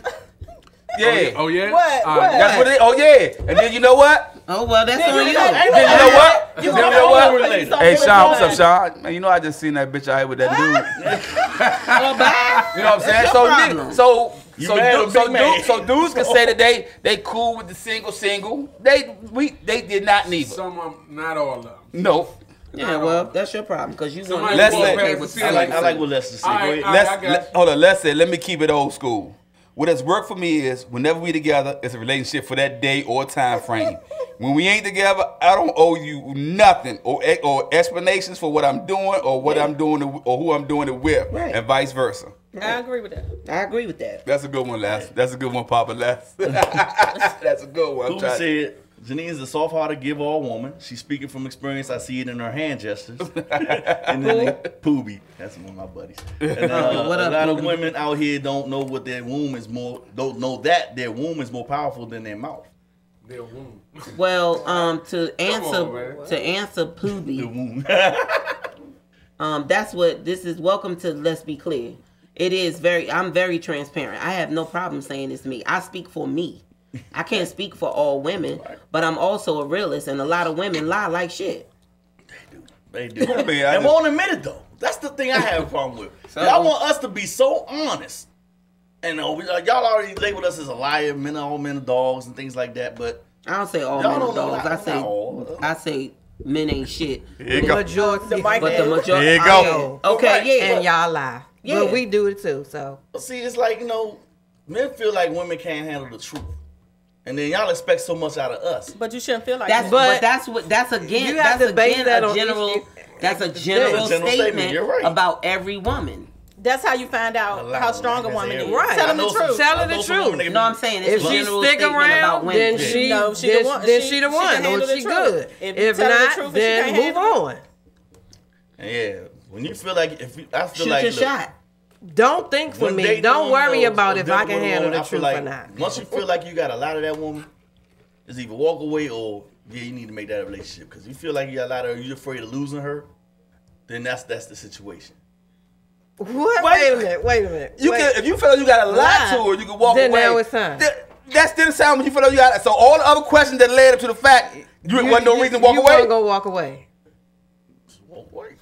Yeah. Oh yeah. What? That's what it. Oh yeah. And then you know what? Oh well, that's on you. Then you know what? You know what? Hey Sean, what's up, Sean? Man, you know I just seen that bitch out here with that dude. You know what I'm saying? So dudes can say that they cool with the single. They did not neither. Some of them, not all of them. No. Yeah, well, that's your problem because you want Let's to say- with I like what Lester said. Hold on. Let's say, let me keep it old school. What has worked for me is whenever we together, it's a relationship for that day or time frame. When we ain't together, I don't owe you nothing or explanations for what I'm doing or what I'm doing or who I'm doing it with, and vice versa. I agree with that. I agree with that. That's a good one, Les. That's a good one, Papa Les. That's a good one. Who said Janine is a soft-hearted, give-all woman. She's speaking from experience. I see it in her hand gestures. And then Pooby, that's one of my buddies. And a lot of women out here don't know what their womb is more. Don't know that their womb is more powerful than their mouth. Their womb. Well, to answer Pooby, The womb. that's what this is. Welcome to Let's Be Clear. It is I'm very transparent. I have no problem saying it's me. I speak for me. I can't speak for all women, but I'm also a realist, and a lot of women lie like shit. They do. And won't admit it though. That's the thing I have a problem with. Y'all want us to be so honest, and y'all already labeled us as a liar. All men are dogs and things like that. But I don't say all men are dogs. I say men ain't shit. The majority. The majority. Here you go. Okay, yeah. And y'all lie. Yeah. But we do it too. So see, it's like men feel like women can't handle the truth. And then y'all expect so much out of us. But you shouldn't feel like that. But that's again a general statement about every woman. That's how you find out how strong a woman is. Right. Tell them the truth. Tell her the truth. No, I'm saying it's if she stick around, then she the one. Or she good. If not, then move on. Yeah. When you feel like I feel shoot like your shot. Don't think for me. Don't worry about if I can handle the truth or not. Once you feel like you got a lot of that woman, it's either walk away or you need to make that a relationship. Because you feel like you got a lot of her, you're afraid of losing her, then that's the situation. What? Wait a minute. If you feel like you got a lot to her, you can walk away. Then now it's time. That still sound when you feel like you got. So all the other questions that led up to the fact you wasn't no reason to walk away. You go walk away. Walk away.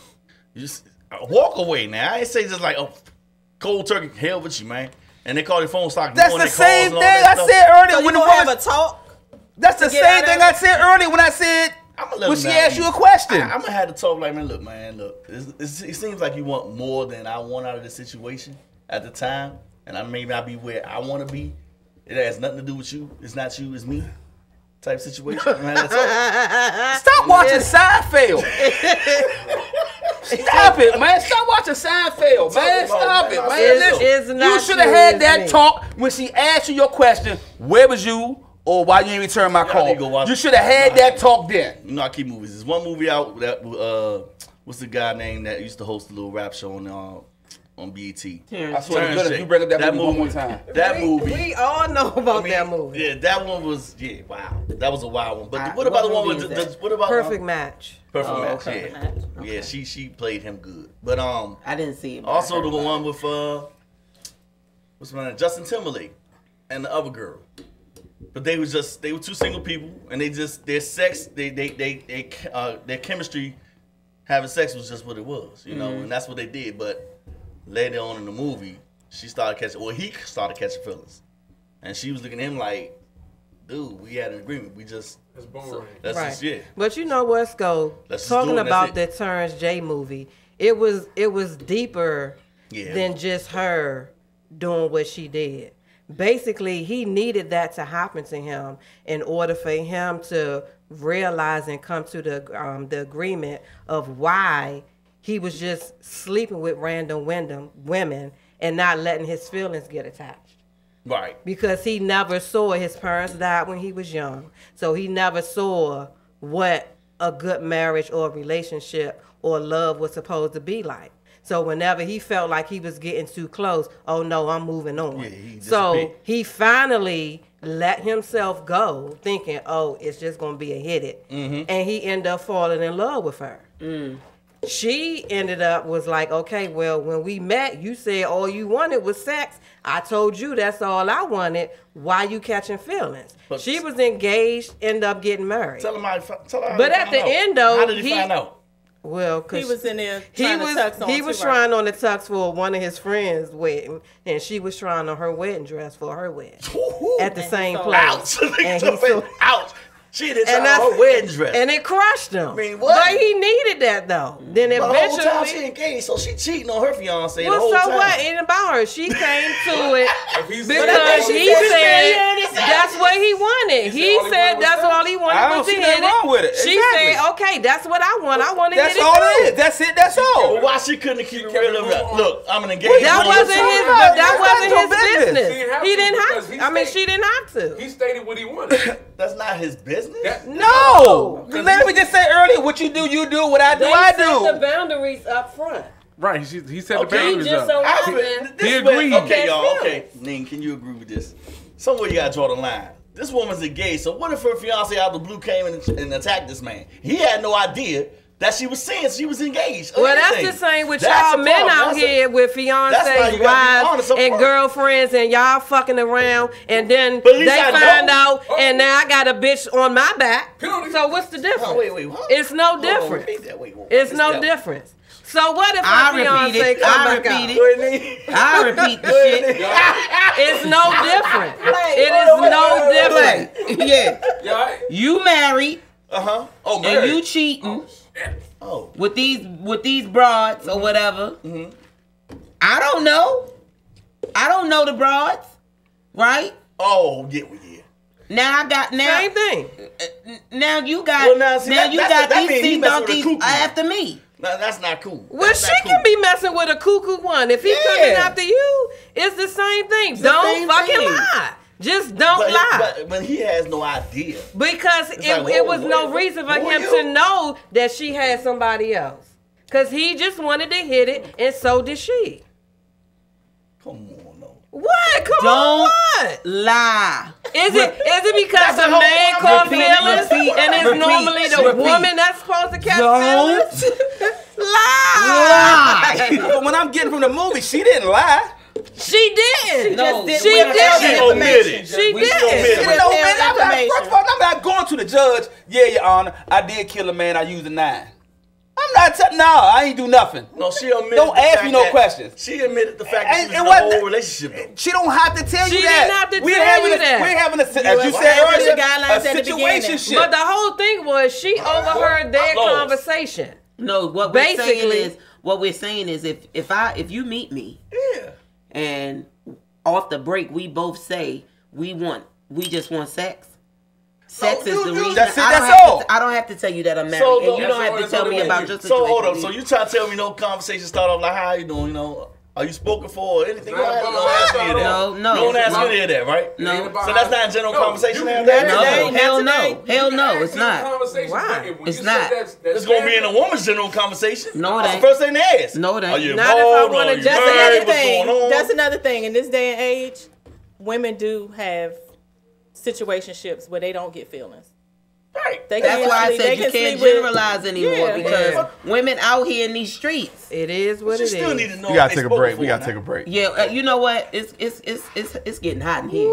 You just walk away now. I ain't say just like cold turkey, hell with you, man. And they call your phone stock. That's the same thing I said earlier. So when you have a talk. That's the same thing I said earlier when I said when she asked you a question. I'm gonna have to talk like, man. Look. It seems like you want more than I want out of the situation at the time, and I may not be where I want to be. It has nothing to do with you. It's not you. It's me. Type situation. Stop watching Seinfeld. Stop it, man. Stop watching Seinfeld, man. Stop it, man. You should have had that talk when she asked you your question. Where was you? Or why you didn't return my call? You should have had that talk then. You know I keep movies. There's one movie out that what's the guy name that used to host a little rap show on BET? I swear to goodness, you bring up that movie one more time. That movie. We all know about that movie. Yeah, that one was wow. That was a wild one. But what about the one with what about Perfect Match? Perfect Match. Okay. Yeah, okay. Yeah. She played him good. But I didn't see it. Also the one with what's my name? Justin Timberlake and the other girl. But they were two single people, and their sex, their chemistry, having sex was just what it was, you know, and that's what they did. But later on in the movie, he started catching feelings, and she was looking at him like, dude, we had an agreement. We just that's boring. That's right. just, yeah. But you know what, Sko? Talking about the Terrence J movie, it was deeper than just her doing what she did. Basically, he needed that to happen to him in order for him to realize and come to the agreement of why he was just sleeping with random women and not letting his feelings get attached. Right. Because he never saw his parents died when he was young. So he never saw what a good marriage or relationship or love was supposed to be like. So whenever he felt like he was getting too close, oh no, I'm moving on. Yeah, so he finally let himself go, thinking, oh, it's just going to be a hit it. Mm-hmm. And he ended up falling in love with her. Mm. She was like, okay, well, when we met, you said all you wanted was sex. I told you that's all I wanted. Why you catching feelings? But she was engaged, ended up getting married. Tell her but at the end, though, how did he find out? Well, cause he was in there trying to tux on. He was trying on the tux for one of his friends' wedding, and she was trying on her wedding dress for her wedding at the same place. Ouch! She didn't try on her wedding dress, and it crushed him. I mean, what? But he needed that though. Then eventually, the whole time she engaged, so she cheating on her fiance. Well, the whole time. What? Ain't about her. She came to it because he said that's what he wanted. He said that's all he wanted was to hit it. She said, "Okay, that's what I want. I want to hit it." That's all it is. That's it. That's all. Well, why she couldn't keep it real? Look, I'm an engaged. That wasn't his business. He didn't have to. I mean, she didn't have to. He stated what he wanted. That's not his business. No. Let me just say earlier, what you do, you do. What I do, I do. Set the boundaries up front. Right. He set the boundaries up. He agreed. Okay, y'all. Okay, Ning, can you agree with this? Somewhere you gotta draw the line. This woman's engaged, so what if her fiance out of the blue came and attacked this man? He had no idea that she was saying she was engaged. Well, that's the same with y'all men out here with fiancés, wives, and girlfriends, and y'all fucking around, and then they find out, and now I got a bitch on my back. So what's the difference? Wait, what? It's no difference. It's no difference. So what if I repeat the shit. It's no different. It is no different. Yeah. You married. Oh, married. And you cheating. With these broads or whatever. Mm-hmm. I don't know the broads, right? Oh, yeah. Now I got same thing. Now you got these sea donkeys after me. No, that's not cool. Well, she can be messing with a cuckoo one. If he's coming after you, it's the same thing. Don't fucking lie. Just don't lie. But he has no idea. Because it was no reason for him to know that she had somebody else. Because he just wanted to hit it, and so did she. Come on, no. What? Come on, what? Lie. Is it because the man caught feelings and it's normally the woman that's supposed to catch feelings? Lie. But when I'm getting from the movie, she didn't lie. She did. She omitted. She did. I'm not going to the judge. Yeah, Your Honor, I did kill a man. I used a 9. I'm not. I ain't do nothing. No, she admitted. Don't ask me no questions. She admitted the fact that she was in a whole relationship. She don't have to tell you that. She didn't have to tell you that. We're having as you said earlier, a situation. But the whole thing was she overheard their conversation. No, what we're saying is if you meet me, and off the break we both say we just want sex. Sex is the reason. That's all. I don't have to tell you that I'm married, and you don't have to tell me about your situation. So hold up. So you try to tell me no conversation start off like, how you doing? You know, are you spoken for or anything? Don't ask me that. No. You don't ask me that, right? No. So that's not a general conversation. Hell no, it's not. Why? It's not. It's gonna be in a woman's general conversation. No, it ain't. That's the first thing they ask. No, it ain't. Are you not if I want to. That's another thing. That's another thing. In this day and age, women do have situationships where they don't get feelings. Right. That's why I said you can't generalize anymore because women out here in these streets. It is what it is. Still need to know. We gotta take a break. Yeah, you know what? It's getting hot in here.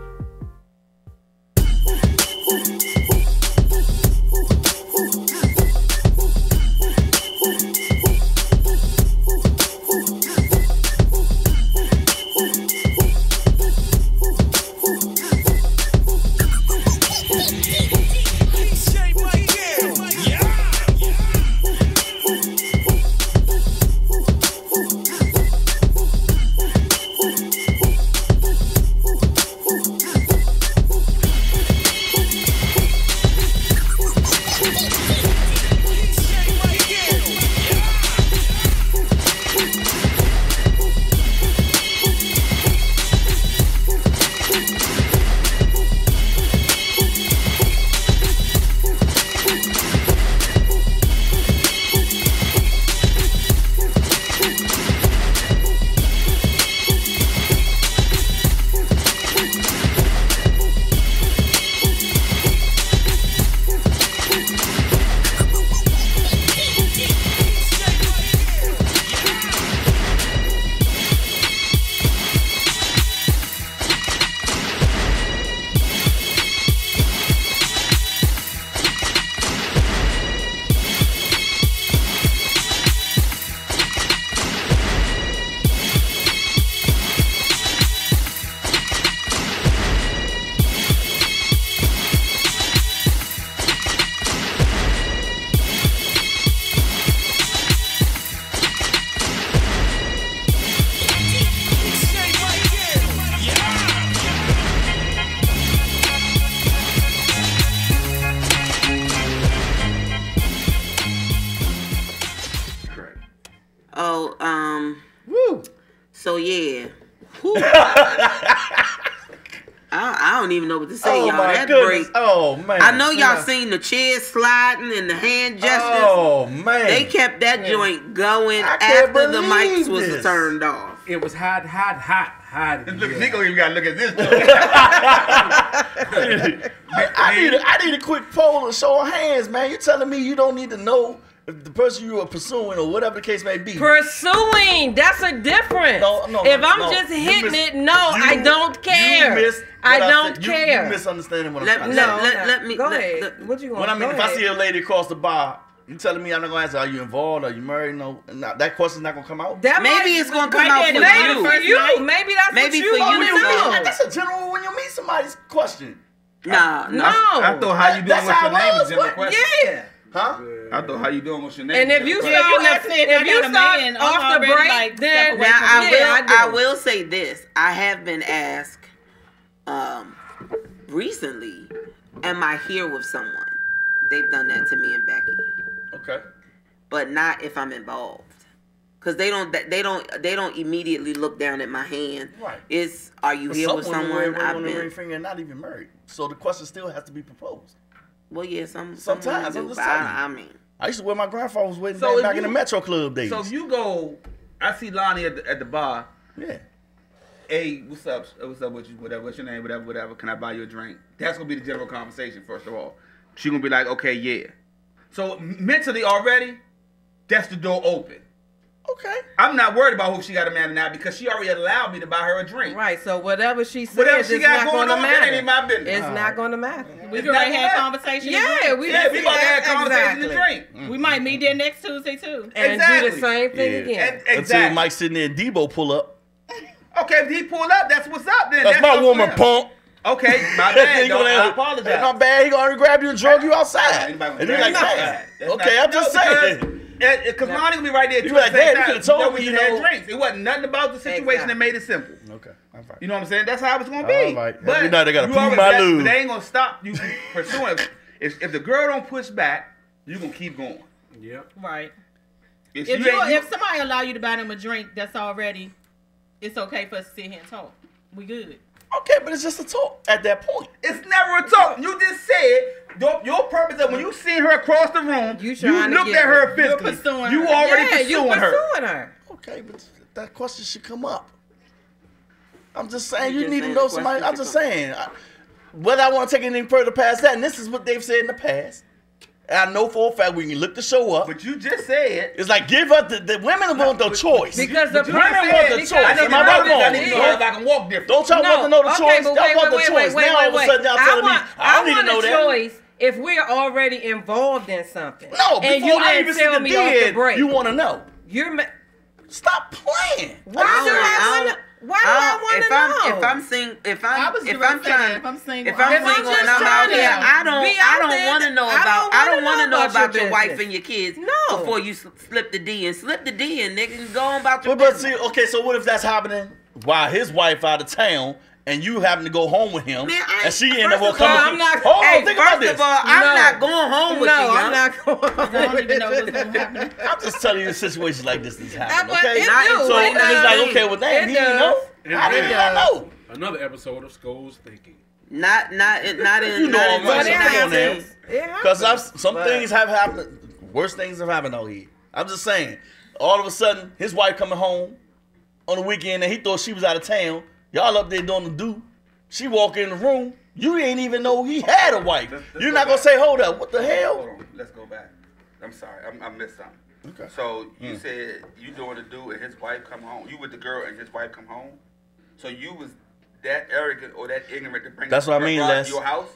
So yeah. I don't even know what to say, y'all. That break. Oh man. I know y'all seen the chairs sliding and the hand gestures. Oh man. They kept that joint going after the mics was turned off. It was hot. Look, Nico even gotta look at this. I need a quick poll and show of hands, man. You telling me you don't need to know if the person you are pursuing or whatever the case may be. Pursuing, that's a difference. If I'm just hitting it, I don't care. I don't care. You misunderstanding what I'm trying to say. Let me go ahead. What you want? If I see a lady across the bar, you telling me I'm not gonna ask, are you involved? Are you married? No, that question's not gonna come out. Maybe it's gonna come out for you. Maybe that's what you want to know. That's a general when you meet somebody's question. No. I thought how you doing with your name is a general question. Yeah. Huh? I thought how you doing with your name. And if you start off the break, then now I will say this: I have been asked recently, am I here with someone? They've done that to me and Becky. Okay. But not if I'm involved, because they don't immediately look down at my hand. Right. Are you here with someone? I've been ring finger and not even married, so the question still has to be proposed. Well, yeah, sometimes I'm just telling you. I used to wear my grandfather's wedding back in the Metro Club days. So if you go, I see Lonnie at the bar. Yeah. Hey, what's up? What's up with you? Whatever. What's your name? Whatever. Can I buy you a drink? That's gonna be the general conversation. First of all, she gonna be like, okay, yeah. So mentally already, that's the door open. Okay. I'm not worried about who she got a man or not because she already allowed me to buy her a drink. Right. So whatever she says, whatever she got not going on, matter. that ain't my business. It's not going to matter. We've already had conversation. Yeah, we about to have conversation and drink. We might meet there next Tuesday too, and do the same thing again. Until Mike sitting there and Debo pull up. Okay, if he pull up, that's what's up then. That's my woman, punk. Okay, my bad. I apologize. Ain't my bad. He gonna grab you and drug you outside. And you're like, okay, I'm just saying. Because Lonnie will be right there. You like, damn, you could have told me you had drinks. It wasn't nothing about the situation that made it simple. Okay, I'm fine. You know what I'm saying? That's how it's gonna be. All right. But every night I gotta prove my lube. But they ain't gonna stop you from pursuing. If the girl don't push back, you gonna keep going. Yep. Right. If somebody allow you to buy them a drink, it's okay for us to sit here and talk. We good. Okay, but it's just a talk at that point. It's never a talk. You just said your purpose of when you seen her across the room, you looked at her physically. You already pursuing her. Okay, but that question should come up. I'm just saying you need to know somebody. I'm just saying whether I want to take anything further past that, and this is what they've said in the past. And I know for a fact we can look the show up. But you just said it's like give up the women want the choice. Because the women want the choice. I need to know if I can walk different. Don't y'all want to know the choice? Y'all want the choice. Now all of a sudden y'all telling me I don't need to know that. Choice if we're already involved in something. No, and you didn't tell me off the break. You want to know? Stop playing. Why do I want to? Why do I want to know? If I'm single and I'm out here, I don't want to know about your wife and your kids before you slip the D in, nigga, and go on about your business. But see, okay, so what if that's happening while his wife out of town and you happen to go home with him, and she end up coming? Hold on, think about this. First of all, I'm not going home with you. No, I'm not going home. I don't even know what's going to happen. I'm just telling you, situations like this is happening. Okay, so and it's like, okay, well, damn, he didn't know. How did he not know? Another episode of Skulls Thinking. Not in. Because some things have happened. Worse things have happened out here. I'm just saying. All of a sudden, his wife coming home on the weekend, and he thought she was out of town. Y'all up there doing the do. She walk in the room. You ain't even know he had a wife. You're not gonna say, "Hold up, what the hell?" Hold on. Let's go back. I'm sorry, I missed something. Okay. So you said you doing the do, and his wife come home. You with the girl, and his wife come home. So you was that arrogant or that ignorant to bring that's what I mean, Les. To your house?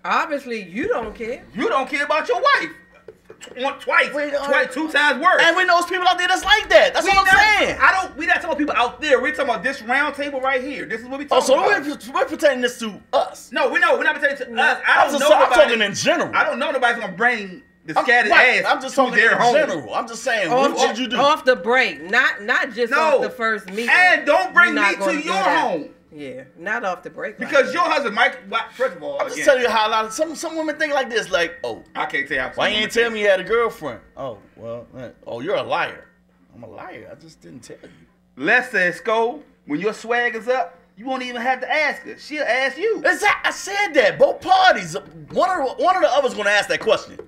Obviously, you don't care. You don't care about your wife. Twice, 2 times worse. And we know people out there that's like that. That's what I'm saying. We not talking about people out there. We're talking about this round table right here. This is what we talking about. So we're pretending this to us. No, we're not pretending to us. I'm talking in general. I don't know nobody's gonna bring the scattered ass. I'm just talking in general. I'm just saying, what did you do? Off the break, not just off the first meeting. And don't bring me to your home. Yeah, not off the break. Because your husband, Mike, first of all, I'm just telling you how a lot of some women think like this, like, oh, I can't tell you. Why you ain't tell me you had a girlfriend? Oh, well, you're a liar. I'm a liar. I just didn't tell you. Les said, Sko, when your swag is up, you won't even have to ask her. She'll ask you. I said that. Both parties. One of the others going to ask that question.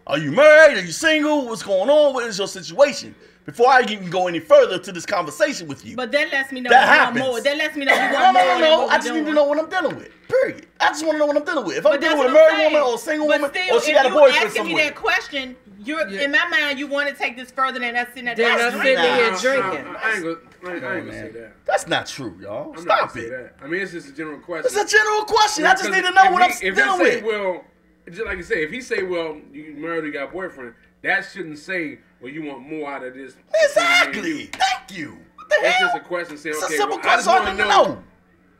Are you married? Are you single? What's going on? What is your situation? Before I even go any further to this conversation with you. But that lets me know that you happens. want more. That lets me know you want more. No. I just need to know what I'm dealing with. Period. I just want to know what I'm dealing with. If I'm dealing with a married woman or a single woman, or she got a boyfriend somewhere. If you asking me that question, in my mind, you want to take this further than us sitting at the house drinking. I ain't gonna say that. That's not true, y'all. Stop it. I mean, it's just a general question. It's a general question. I just need to know what I'm dealing with. Well, just like you say, if he say, well, you married, you got a boyfriend, that shouldn't say, well, you want more out of this. Exactly. Thank you. What the hell? It's just a question saying, it's okay, a simple well, question. I need to know.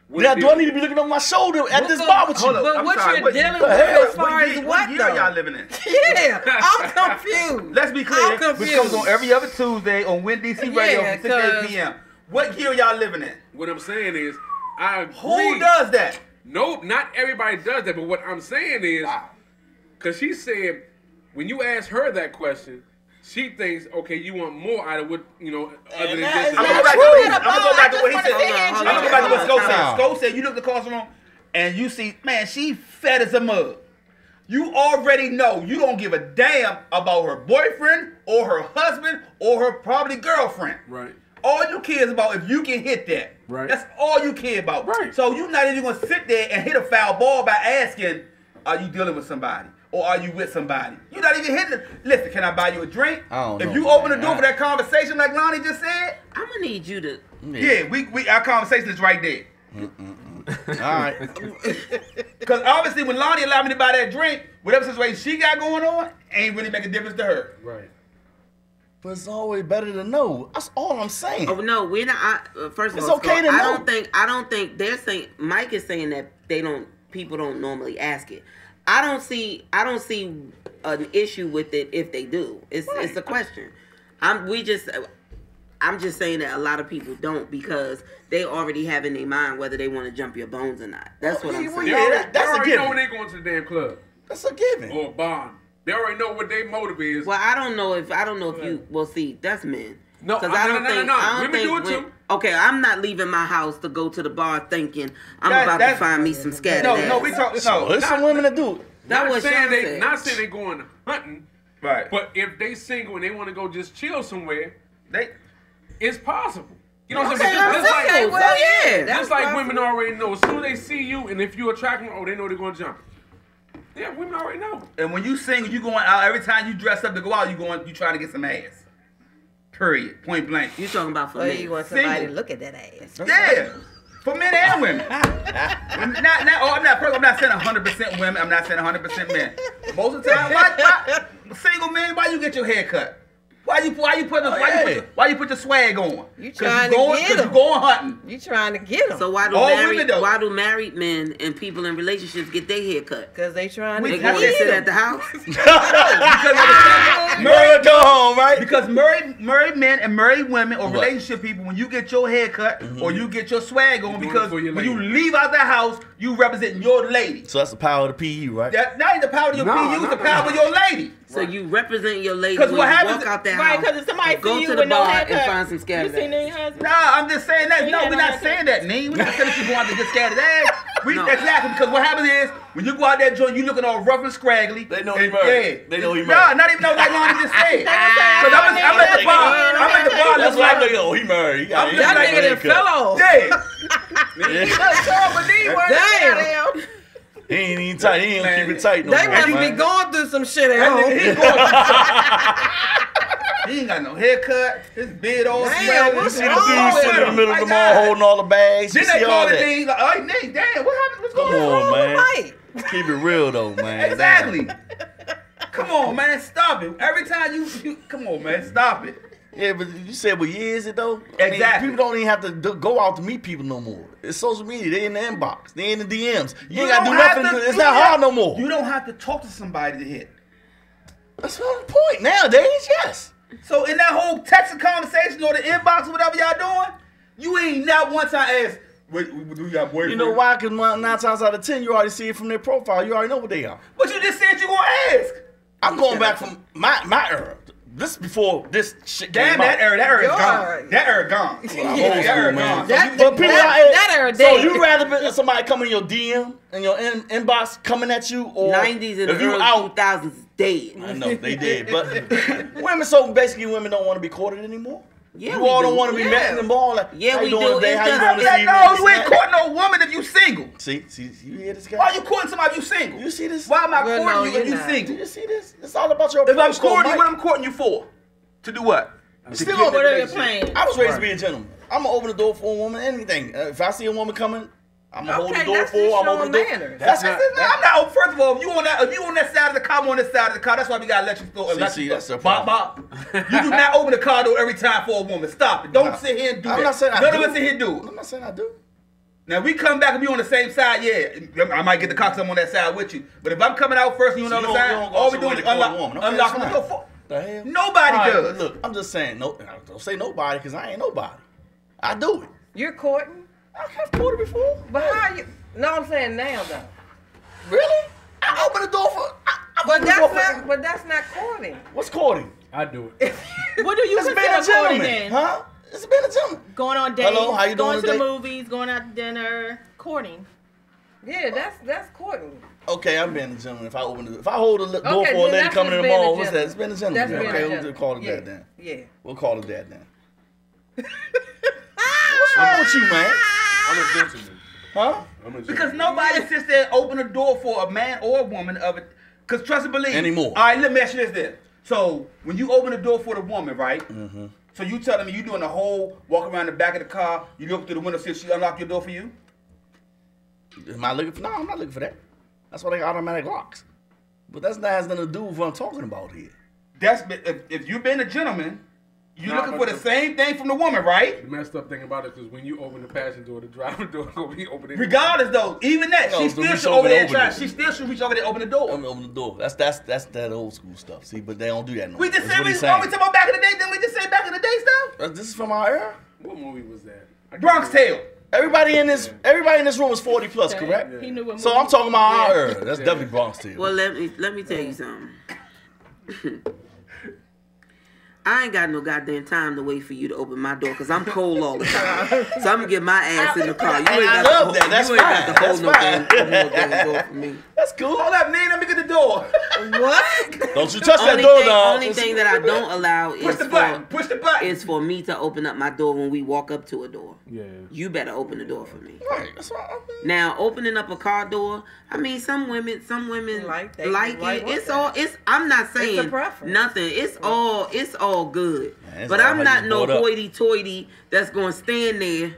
Now, do I need to be looking over my shoulder at this bar with you? But what you're dealing with as far as what year y'all living in? Yeah, I'm confused. Let's be clear. This comes on every other Tuesday on Win DC Radio from 6 to 8 p.m. What year y'all living in? What I'm saying is, I agree. Who does that? Nope, not everybody does that. But what I'm saying is, because she said, when you ask her that question, she thinks, okay, you want more out of what, other than just... I'm going to go back to what he said. I'm going to go back to what Sko said. Sko said, you look at the cross room and you see, man, she fat as a mug. You already know you don't give a damn about her boyfriend or her husband or her probably girlfriend. Right. All you care is about if you can hit that. Right. That's all you care about. Right. So you're not even going to sit there and hit a foul ball by asking, are you dealing with somebody? Or are you with somebody? You're not even hitting it. Listen, can I buy you a drink? If you open the door for that conversation like Lonnie just said, I'm going to need you to... Yeah, our conversation is right there. All right. Because obviously when Lonnie allowed me to buy that drink, whatever situation she got going on, ain't really make a difference to her. Right. But it's always better to know. That's all I'm saying. Oh no, we're not. First of it's all, okay to know. I don't think they're saying. Mike is saying that people don't normally ask it. I don't see an issue with it if they do. It's a question. I'm just saying that a lot of people don't because they already have in their mind whether they want to jump your bones or not. That's what I'm saying. Yeah, that's a given. They already know when they going to the damn club. That's a given. Or a bond. They already know what their motive is. Well, I don't know if you. Well, see, that's men. No, no. Women do it too. Okay, I'm not leaving my house to go to the bar thinking I'm about to find me some scattered ass. No, we talking. No, there's some women that do it. Not saying they going hunting, right? But if they single and they want to go just chill somewhere, it's possible. You know what I'm saying? Just like women already know as soon as they see you, and if you attract them, they know they're going to jump. Yeah, women already know. And when you single, you going out every time you dress up to go out. You trying to get some ass. Period. Point blank. You talking about for men? You want somebody to look at that ass? Yeah. For men and women. I'm not saying 100% women. I'm not saying 100% men. Most of the time, why single men? Why you get your hair cut? Why you put the swag on? You trying to get them. You going hunting. You trying to get them. So why do married men and people in relationships get their hair cut? Because they trying to get them. They sit at the house. Married go home, right? Because married men and married women or relationship people, when you get your hair cut or you get your swag on, because when you leave out the house, you represent your lady. So that's the power of the PU, right? That's not the power of your PU, it's the power of your lady. So you represent your lady when you walk out that right, house. because if somebody go see you to the with bar no haircut, and find some scattered you seen their ass. husband? Nah, I'm just saying that. No, we're not saying that, Nene. We're not saying that you go out there get scattered ass. Exactly, because what happens is, when you go out that joint, you looking all rough and scraggly. They know he married. Yeah. They know he married. Nah, not even know like Lonnie just said. Because I'm at the bar. That's why I'm looking, he married. That nigga done fell off. Yeah. Damn. He ain't even tight. He ain't gonna keep it tight no more. They must be going through some shit at home. He ain't got no haircut. His beard all swelled. You see the dude sitting in the middle of the mall holding all the bags. Then they call the thing like, "Oh, Nate, damn, what happened? What's going on, man? Keep it real though, man. Exactly. Come on, man, stop it. Every time you come on, man, stop it. Yeah, but you said, well, is it though? Exactly. I mean, people don't even have to go out to meet people no more. It's social media. They in the inbox. They in the DMs. You ain't got to do nothing. It's not hard no more. You don't have to talk to somebody to hit. That's not the point. Nowadays, yes. So in that whole texting conversation or the inbox or whatever y'all doing, you ain't not one time asked, wait, do you got boyfriend? You know why? Because 9 times out of 10, you already see it from their profile. You already know what they are. But you just said you gonna ask. I'm going back from my era. This is before this shit Damn, came that out. era is gone. That era gone. That era, man. But people that era So dead. you rather be somebody come in your DM and your inbox coming at you, or 90s and if you early out? 2000s is dead. I know they did, but women. So basically, women don't want to be courted anymore. Yeah, you we all do. don't want to be met anymore. Like, Yeah, how we you doing do. today? It's How you just- doing this evening? No, This you ain't and that. courting no woman if you single. See, you hear this guy? Why are you courting somebody if you single? You see this? Why am I Well, courting no, you if you're you not. Do single? you see this? It's all about your If I'm approach, though, courting you, Mike. what I'm courting you for? To do what? Still get on the What are your relationship. plans? I was raised to be a gentleman. I'm gonna open the door for a woman. Anything. If I see a woman coming, I'm gonna hold the door that's for her. just I'm open the showing door. manners. That's I'm not. not. First of all, if you on that side of the car, I'm on this side of the car. That's why we gotta let you go. See, that's the Bop, problem. bop. You do not open the car door every time for a woman. Stop it. Don't sit here and do I'm that. not saying I None do. of us sit here do I'm it. not saying I do. Now we come back and be on the same side. Yeah, I might get the car 'cause I'm on that side with you. But if I'm coming out first and you on the So other you side, don't go all we somewhere doing is to court a woman. Okay, unlocking the that's door. fine. The hell? Nobody All right, does. Look, I'm just saying. No, don't say nobody because I ain't nobody. I do it. You're courting, I have courted before. but how you? No, I'm saying now though. Really? I open the door for. But that's not courting. What's courting? I do it. What do you It's been consider a courting gentleman, then? huh? It's been a gentleman. Going on dates, Hello, how you going doing to the today? movies, going out to dinner, courting. Yeah, that's courting. Okay, I've been a gentleman. If I hold the door Okay, for a then lady that's coming in just the being a mall, what's that? gentleman. It's been a gentleman. That's then. being a Okay, we'll gentleman. just call it Yeah, that then. yeah. We'll call it that then. What's wrong with you, man? I'm a gentleman. Huh? I'm a Because gentleman. nobody sits there and open a door for a man or a woman of it. Because trust and believe. Anymore. All right, let me ask you this then. So when you open the door for the woman, right? Mm-hmm. So you telling me you doing the whole walk around the back of the car, you look through the window, see if she unlock your door for you? Am I looking for? No, I'm not looking for that. That's why they got automatic locks. But that has nothing to do with what I'm talking about here. That's if you've been a gentleman, you're Nah, looking but for the same thing from the woman, right? The messed up thing about it is when you open the passenger door, the driver door gonna be opening. Regardless though, even that, No, she so still reach should over over there and and try. open it. She still should reach over there and open the door. I'm gonna open the door. That's that old school stuff. See, but they don't do that no more. We just That's said what we he's when we saying. talk about back in the day, then we just say back in the day stuff. This is from our era. What movie was that? I Bronx can't Tale. Everybody in this room is 40 plus, correct? He knew what So movie. I'm talking about our era. That's definitely Bronx Tale. Well, let me tell you something. I ain't got no goddamn time to wait for you to open my door because I'm cold all the time. So I'm gonna get my ass in the car. You ain't And I got love to that. hold, That's you ain't fine. got to hold no That's damn, no damn door for me. That's cool. Hold up, man. Let me get the door. What? Don't you touch that door, dog. Only thing that I don't allow Push the button. Push the button. is for me to open up my door when we walk up to a door. Yeah. You better open the door for me. Right. That's what I mean. Now, opening up a car door, I mean, some women Like like what it. It's that. all. It's. I'm not saying preference. nothing. It's all good. Man, it's But all I'm how not you no brought up. hoity-toity that's gonna stand there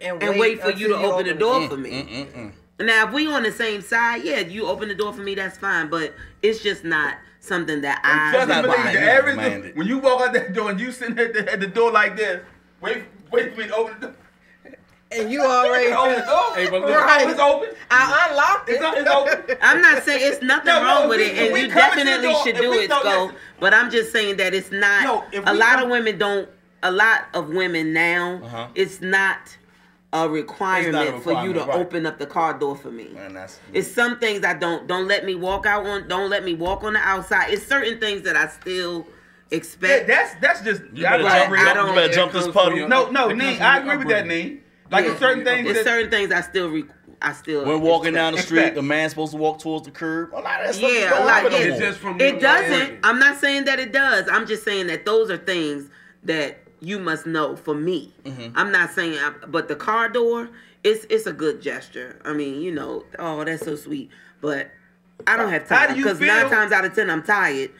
and wait for you to until open the door for me. Now, if we on the same side, yeah, you open the door for me, that's fine. But it's just not something that Trust I and believe, require. the average Commanded. when you walk out that door and you sitting at the door like this, wait for me to open the door. And you already Open the door. Hey, but look- Right. It's open. I unlocked it. It's open. I'm not saying it's nothing No, wrong with if it, we- and if we you come into the definitely door- should if do we it, know Sko. this- But I'm just saying that it's not. Yo, if a we lot come- of women don't. A lot of women now. It's not a requirement for you to requirement, right. open up the car door for me. Man, that's It's some things I don't let me walk out on. Don't let me walk on the outside. It's certain things that I still expect. That's just. You better I jump, don't- you better jump this puddle. No, It comes Neen, from I your agree with that, upbringing. Neen. Like Yeah. it's certain things. It's that, certain things I still. When walking down the street, Expect. the man's supposed to walk towards the curb. A lot of that stuff Yeah, don't like happen no it, more. just from it your doesn't. upbringing. I'm not saying that it does. I'm just saying that those are things that you must know for me. I'm not saying, but the car door, it's a good gesture. I mean, you know, oh, that's so sweet. But I don't have How time do you because feel? 9 times out of 10 I'm tired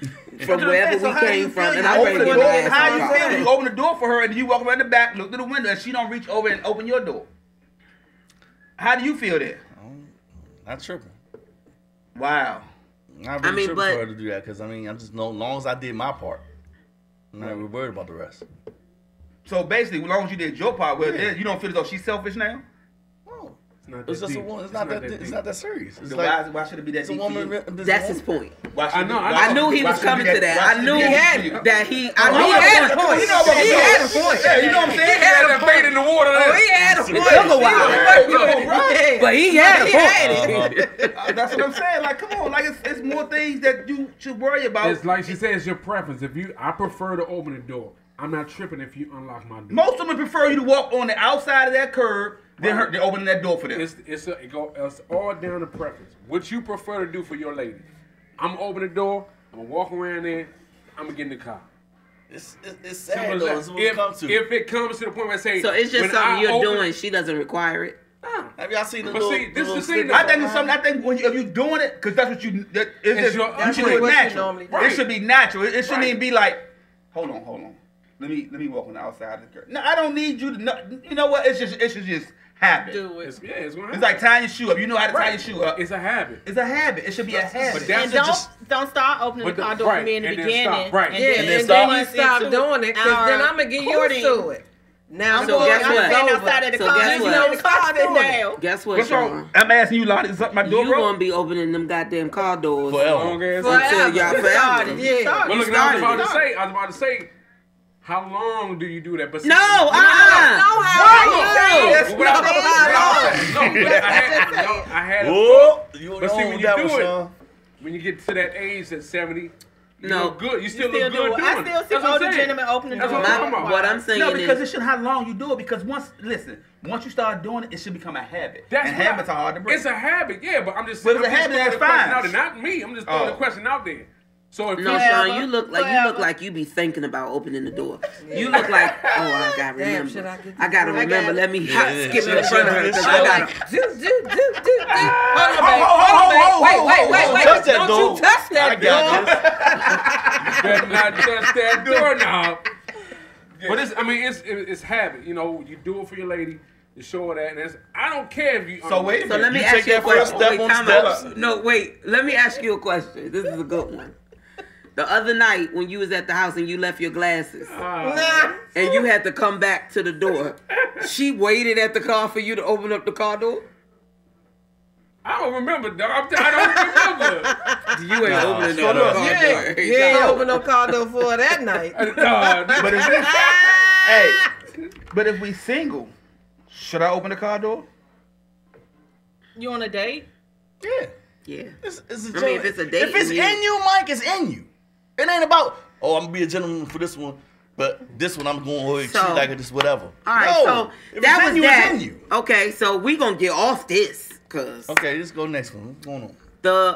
from wherever So we how do you came from, feel? and You I'm open ready the to door. get my ass How in you the car. feel? You open the door for her and you walk around the back, look through the window, and she don't reach over and open your door. How do you feel there? Not tripping. Wow. Not really I mean, tripping but- for her to do that because I just know as long as I did my part, I'm not really worried about the rest. So basically, as long as you did your part, well, you don't feel as though she's selfish now. No, not it's that just a deep. woman. It's It's not not that. that It's deep. not that serious. It's Then like why should it be that it's a deep for woman. you? this That's woman- his point. Why should I it be- know, I why I knew he why was should it be coming to that. why I should it knew be he that had deep for you? that. He He had a point. You know what I'm He had a saying? point. Yeah, you know what I'm saying? He had a bait in the water. Oh, he had a point. took a while. Yeah. saying. But he had it. That's what I'm saying. Like, come on. Like, it's more things that you should worry about. It's like she said, it's your preference. I prefer to open the door. I'm not tripping if you unlock my door. Most women prefer you to walk on the outside of that curb than opening that door for them. It's all down to preference. What you prefer to do for your lady. I'm gonna open the door. I'm gonna walk around there. I'm gonna get in the car. It's sad though. It's what it comes to. If it comes to the point where I say, so it's just something you're doing. She doesn't require it. Have y'all seen the But little? see, this is the thing. I think it's something. I think if you're doing it, because that's what you. You should do it natural. It should be natural. It shouldn't even be like, hold on. Let me walk on the outside of the curtain. No, I don't need you to know. You know what? It should just happen. Do it. It's gonna happen. It's like tying your shoe up. You know how to tie your shoe up. It's a habit. It's a habit. It should be a habit. But And don't start opening the car door for me in the beginning. Right. And then you stop doing it, because then I'm going to get used to it. Now, So guess what? Outside of the car, guess what? the car sit down. Guess what, What's Sean? wrong? I'm asking you, Lonnie. Is my door You broke? gonna be opening them goddamn car doors Forever. until y'all forever. Yeah. Well, look, I was about to say, how long do you do that? But see, No, I had it. Oh, you But see, when you that do one, it, Sean. when you get to that age, at 70, you No. look good. You still Still look good do it. doing I it. still see That's what I'm older saying. gentlemen opening That's doors. what I'm talking about. What I'm saying No, because is, it shouldn't how long you do it. Because once you start doing it, it should become a habit. And habits are hard to break. It's a habit, yeah, but I'm just But saying. it's a habit, that's fine. Out there. Not me. I'm just throwing the question out there. So if no, you Sean, you look like you be thinking about opening the door. You look like, I gotta remember. should I get I gotta remember. Let me skip in front of her because I gotta. Wait. Touch that Don't door. you touch that I got door. better not touch that doorknob. But it's habit. You know, you do it for your lady. You show her that, and I don't care if you. So wait a So minute. let me You ask take you a that first question. step Wait, on time steps. out. No, wait. Let me ask you a question. This is a good one. The other night when you was at the house and you left your glasses and you had to come back to the door, she waited at the car for you to open up the car door? I don't remember, dog. I don't remember. You ain't opening the car door. You ain't open no car door for that night. But if we single, should I open the car door? You on a date? Yeah. Yeah. It's I mean, if it's a date, if it's in you, Mike, it's in you. It ain't about, I'm gonna be a gentleman for this one, but this one I'm going to treat like this, whatever. All right, no, so if that it's was in you, that. It's in you. Okay, so we gonna get off this, cause Okay, let's go next one. What's going on? So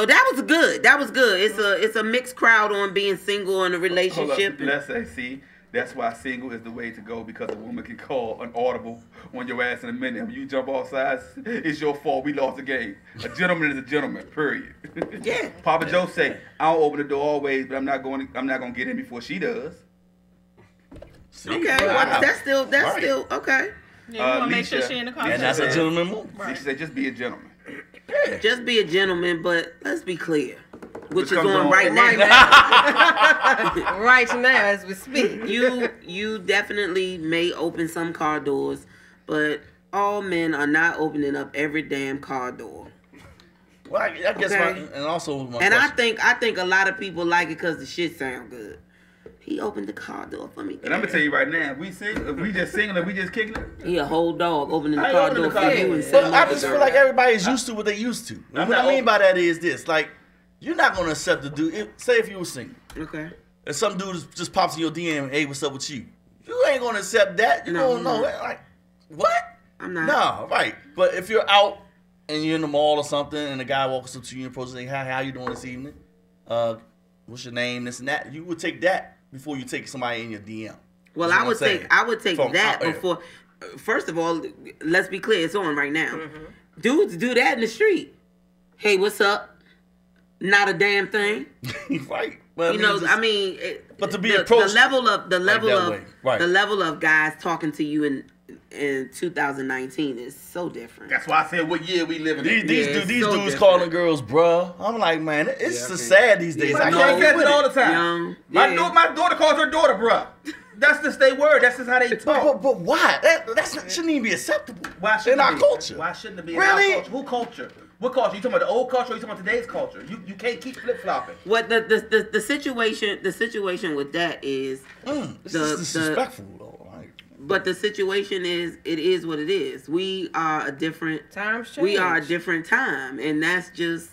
that was good. That was good. It's a mixed crowd on being single in a relationship. Let's say, see, that's why single is the way to go, because a woman can call an audible on your ass in a minute. When you jump off sides, it's your fault. We lost the game. A gentleman is a gentleman. Period. Yeah. Papa Joe say, I don't open the door always, but I'm not going to get in before she does. See? Okay, well, that's still okay. Yeah, you want to make sure she in the car. And that's a gentleman move. She said, just be a gentleman. Just be a gentleman, but let's be clear. Which is comes on on right right now. Right now, as we speak. You definitely may open some car doors, but all men are not opening up every damn car door. Well, I guess Okay. and also my And question. I think a lot of people like it because the shit sound good. He opened the car door for me. And I'm gonna tell you right now, if we just single, if we just kicking it, He a whole dog opening the I ain't car opening door the for car you door. and But setting I up the just door. feel like everybody's used to what they used to. And what I mean by that is this: like, you're not gonna accept the dude. Say if you were single, Okay. and some dude just pops in your DM, hey, what's up with you? You ain't gonna accept that. You No, gonna know, like, what? I'm not. No, right. But if you're out and you're in the mall or something, and the guy walks up to you and approaches, like, how you doing this evening? What's your name? This and that. You would take that before you take somebody in your DM. Well, That's I what would I'm saying. take From that out there. before. First of all, let's be clear. It's on right now. Dudes do that in the street. Hey, what's up? Not a damn thing. Right. Well, You know, I mean, but to be the approached level of that way. Right. the level of guys talking to you in 2019 is so different. that's why I said what year we living in. These Yeah, it's dudes so different. calling girls bruh. I'm like, man, it's just sad these days. I I can't can't catch get with it all it. the time. Young, My yeah. my daughter calls her daughter, bruh. That's just their word. That's just how they talk. But why? That shouldn't even be acceptable Why shouldn't in it our be? culture. Why shouldn't it be Really? in our culture? Who culture? What culture? You talking about the old culture or you talking about today's culture? You can't keep flip flopping. What the situation with that is It's just disrespectful though. Like, But the situation is, it is what it is. We are a different Times change. We are a different time, and that's just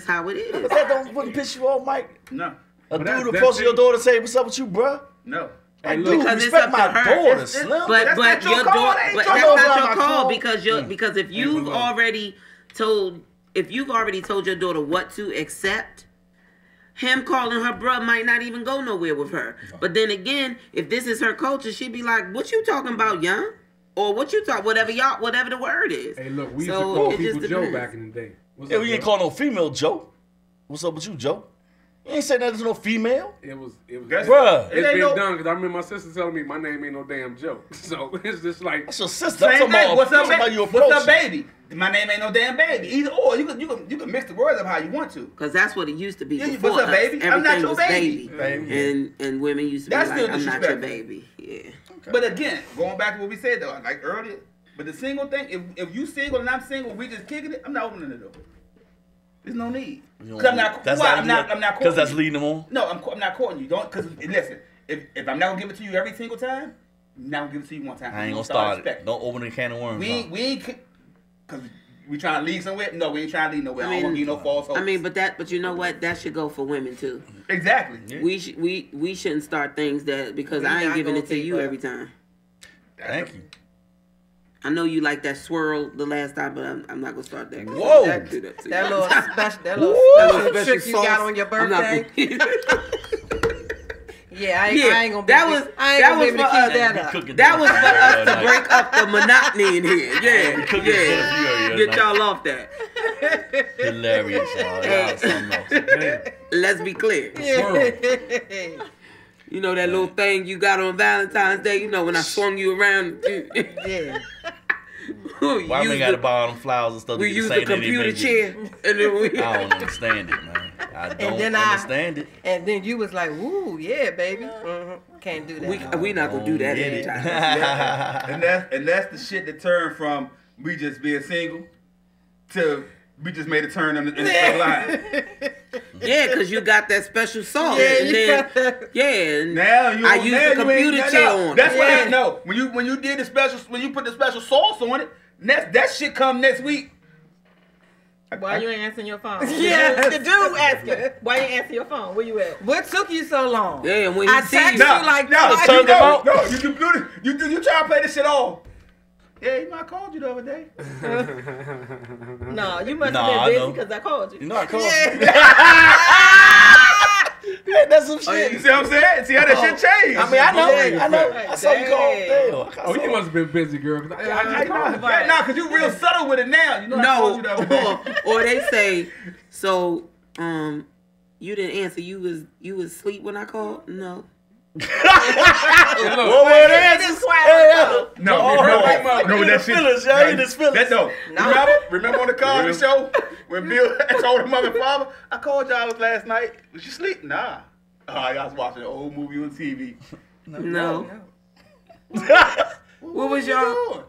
how it is. But that wouldn't piss you off, Mike. No. A dude will approach your daughter and say, "What's up with you, bruh?" No. Like, Because dude, it's respect up my to her. daughter, Slim. But That's not your your call. daughter, That ain't but your that's call. not That's your my call call. because if you've already told your daughter what to accept, him calling her bruh might not even go nowhere with her. But then again, if this is her culture, she'd be like, "What you talking about, young?" Or what you talk, whatever the word is. Hey, look, we used So, to call it just people Joe depends. back in the day. What's Yeah, up, we ain't Joe? call no female Joe. What's up with you, Joe? You ain't saying nothing to no female. It was Bruh. It's been done because I remember my sister telling me my name ain't no damn Joe. So it's just like That's your sister. Same thing. What's up, baby? What's up, baby? My name ain't no damn baby. Either or, you can mix the words up how you want to. Because that's what it used to be Yeah, before what's up, us. baby? I'm not Everything your was baby. Baby. And women used to That's be like, still "I'm not your disrespectful. baby." Yeah. But again, going back to what we said though, like earlier, but the single thing, if you single and I'm single, we just kicking it. I'm not opening the door. There's no need. Because I'm not courting Because that's you. leading them on. No, I'm not courting you. Don't, because listen, if I'm not gonna give it to you every single time, I'm not gonna give it to you one time. I ain't gonna start it. Don't open the can of worms. We ain't, because we trying to lead somewhere. No, we ain't trying to lead nowhere. I don't want to give you no false hopes. I mean, but you know what? That should go for women too. Exactly. Yeah. We shouldn't start things that because I ain't giving it to you every time. Thank you. I know you like that swirl the last time, but I'm not gonna start that. Whoa. That little That little special trick you got sauce. on your I'm not birthday. Yeah, I ain't gonna be. that was able to keep us. that up. That was for us to break up the monotony in here. Yeah. Get y'all off that. Hilarious, y'all. Y'all something else. Let's be clear. You know that little thing you got on Valentine's Day? You know when I swung you around? Yeah. Why we gotta buy all them flowers and stuff? We used the computer chair. And then I don't understand it, man. I don't then understand it. And then you was like, "Woo, yeah, baby." Can't do that. We not gonna do that anytime. and that's the shit that turned from we just being single to we just made a turn in the line. Yeah, because you got that special sauce. Yeah, and then, and now you I used the computer chair on. That's it. what I know. When you did the special, when you put the special sauce on it, that shit come next week. Why you ain't answering your phone? Yeah. The dude asking. Why you ain't answering your phone? Where you at? What took you so long? Yeah, and when I he see text you, you like you computer, you try to play this shit off. Yeah, you know I called you the other day. No, you must Nah, have I been busy know. because I called you. You know I called you. That's some shit. You see what I'm saying? See how that shit changed? I mean, I know. I saw you call. Oh, you must have been busy, girl. 'Cause I just called. Nah, because you real subtle with it now. You know I told you the other day. or they say, so you didn't answer. You was asleep when I called. No. What were the answers? No, that shit. Feelings, y'all in his feelings. Remember on the Cosby show when Bill told his mother and father, I called y'all last night. Was you sleep? Nah. I was watching an old movie on TV. No. What was y'all?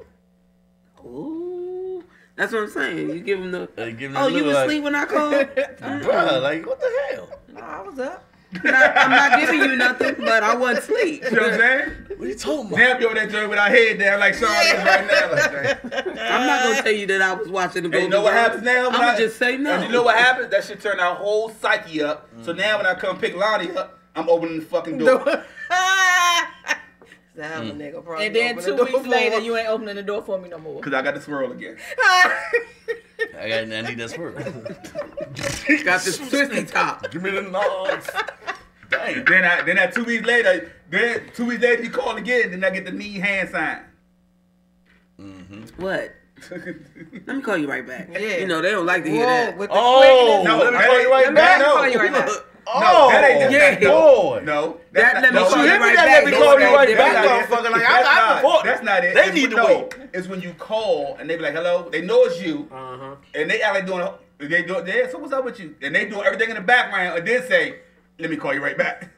Ooh, that's what I'm saying. You give him the. Oh, you was asleep when I called? Bruh, like what the hell? No, I was up. I'm not giving you nothing, but I wasn't asleep. You know what I'm saying? What are you talking about? Now be over there joint with our head down like Sean is right now. Like, I'm not gonna tell you that I was watching the. and you know what happens now? I'm gonna just say no. And you know what happens? That shit turned our whole psyche up. So now when I come pick Lonnie up, I'm opening the fucking door. Nigga probably And then open 2 the weeks door later, for you ain't opening the door for me no more. Because I got the swirl again. I need that spur. Got this twisty top. Give me the nods. Dang. Then 2 weeks later, you call again, then I get the knee hand sign. What? Let me call you right back. Yeah. You know they don't like to hear Whoa, that. with the Oh, quickness. let me call you right back. Let me call you right back. Oh, that ain't yeah. boy. No. That let me no, call you Give me right that, back. let me call you right That's back, not- motherfucker. Like, I before. That's not it. They need to wait. It's when you call and they be like, hello. They know it's you. And they act like doing, so what's up with you? And they doing everything in the background and then say, let me call you right back.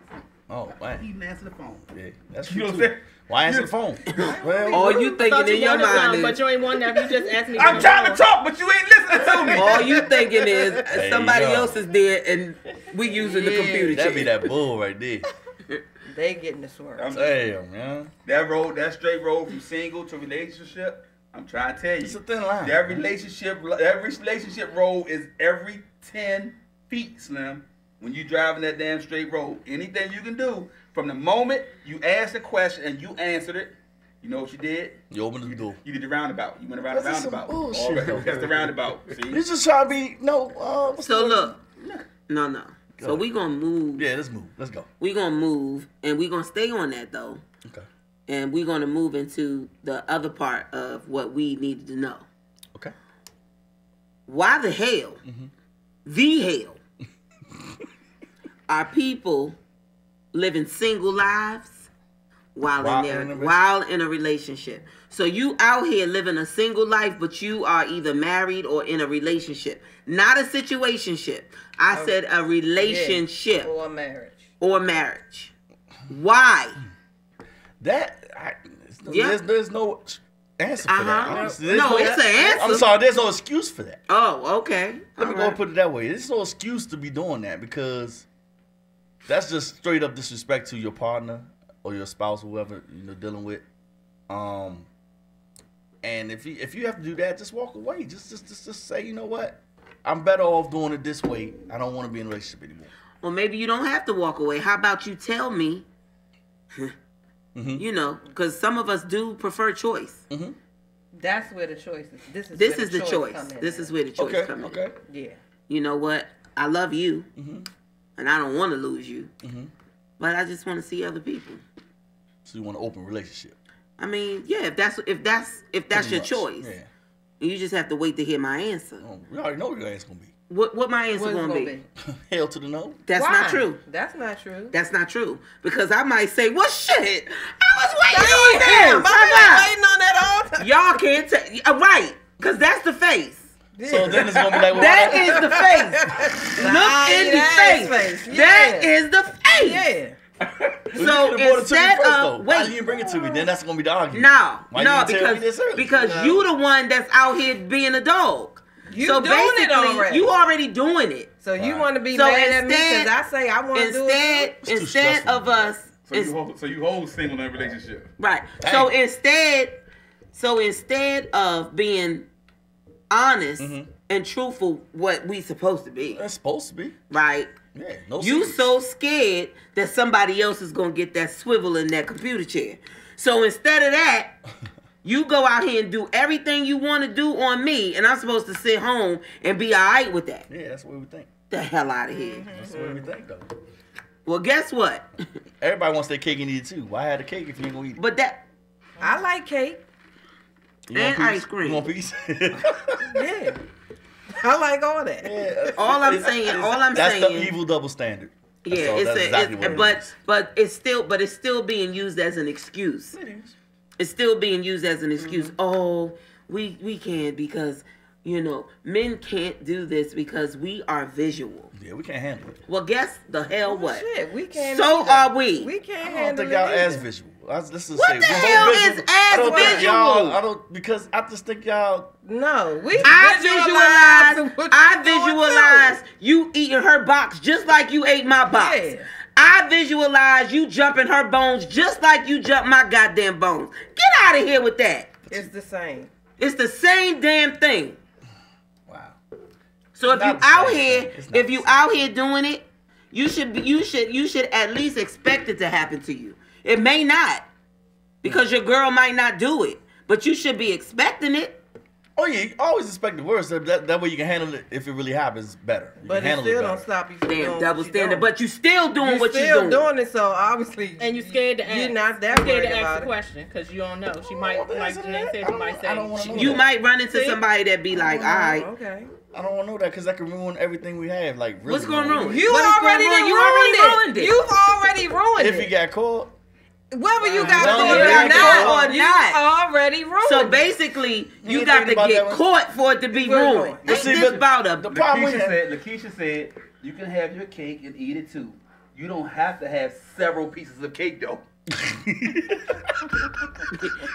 Oh, man. Even answer the phone. Yeah, that's You know true, what I'm too. saying? Why answer the phone? Well, All you thinking Thought in you your wanted mind some, is. but you ain't want that. You just asked me. I'm trying to talk, but you ain't listening to me. All you thinking is There somebody you go. else is there and we using the computer that be chair. that bull right there. They getting the swerve. Damn, man. That straight road from single to relationship. I'm trying to tell you. It's a thin line. Every relationship road is every 10 feet, Slim. When you driving that damn straight road, anything you can do from the moment you asked a question and you answered it, you know what you did? You opened the door. You did the roundabout. You went around the roundabout. Bullshit. That's the roundabout. See? You just trying to be So look, no. So we gonna move. Yeah, let's move. Let's go. We gonna move, and we gonna stay on that though. Okay. And we're gonna move into the other part of what we needed to know. Okay. Why the hell, the hell, are people living single lives while in a relationship? So you out here living a single life, but you are either married or in a relationship, not a situationship. I said a relationship or marriage. Why? There's no answer for that. Honestly, it's an answer. I'm sorry, there's no excuse for that. Oh, okay. Let me go and put it that way. There's no excuse to be doing that because that's just straight up disrespect to your partner or your spouse, or whoever dealing with. And if you have to do that, just walk away. Just say, you know what? I'm better off doing it this way. I don't want to be in a relationship anymore. Well, maybe you don't have to walk away. How about you tell me? Because some of us do prefer choice. That's where the choice is. This is the choice. This is where the choice comes in. Okay. Yeah. You know what? I love you, and I don't want to lose you, but I just want to see other people. So you want an open relationship? I mean, yeah. If that's your choice, you just have to wait to hear my answer. Oh, we already know what your answer gonna be. What my answer gonna be? Hell to the no. That's Why? not true. That's not true. That's not true. Because I might say, well, shit, I was waiting on this. I'm waiting on that all the time. Y'all can't take right, because that's the face. Yeah. So then it's gonna be like, well, that is the face. Look in the face. Yeah. That is the face. Yeah. So instead of why you didn't bring it to me? Then that's gonna be the argument. No, because you the one that's out here being a dog. So basically, you already doing it. So you want to be mad at me because I say I want to do it? Instead of us. So you hold single in a relationship. Right. So instead of being honest and truthful, what we supposed to be. That's supposed to be. Right. Yeah. No. You so scared that somebody else is gonna get that swivel in that computer chair. So instead of that, you go out here and do everything you want to do on me, and I'm supposed to sit home and be all right with that. Yeah, that's what we think. The hell out of here. That's what we think, though. Well, guess what? Everybody wants their cake and eat it too. Why have the cake if you ain't gonna eat it? But that I like cake and ice cream. You want piece? Yeah. I like all that. Yeah. All I'm saying. That's the evil double standard. But it's still being used as an excuse. It is. It's still being used as an excuse. Oh, we can't because men can't do this because we are visual. Yeah, we can't handle it. Well, guess the hell what? Shit, we can't. So are we. We can't I handle don't think y'all it as visual. Let's just what say the hell is as visual? Because I just think y'all. No, I visualize you eating her box just like you ate my box. Yeah. I visualize you jumping her bones just like you jump my goddamn bones. Get out of here with that. It's the same. It's the same damn thing. Wow. So if you out here doing it, you should at least expect it to happen to you. It may not, because your girl might not do it, but you should be expecting it. Oh yeah, you always expect the worst. That way you can handle it if it really happens better. But it still don't stop you from doing Damn, double what standard. But you still doing what you're doing. Still doing it, so obviously. And you scared to ask. You're not that scared worried to about ask the question because you don't know. She might, like Janae said, she might say. You might run into somebody that be like, all right. Okay. I don't want to know that because that can ruin everything we have. Like, really what's going to ruin? You already ruined it. You've already ruined it. If you got caught. Whether you got caught or not, you already ruined it. So basically, you got to get caught for it to be ruined. Ain't this about the problem Lakeisha said, you can have your cake and eat it too. You don't have to have several pieces of cake though.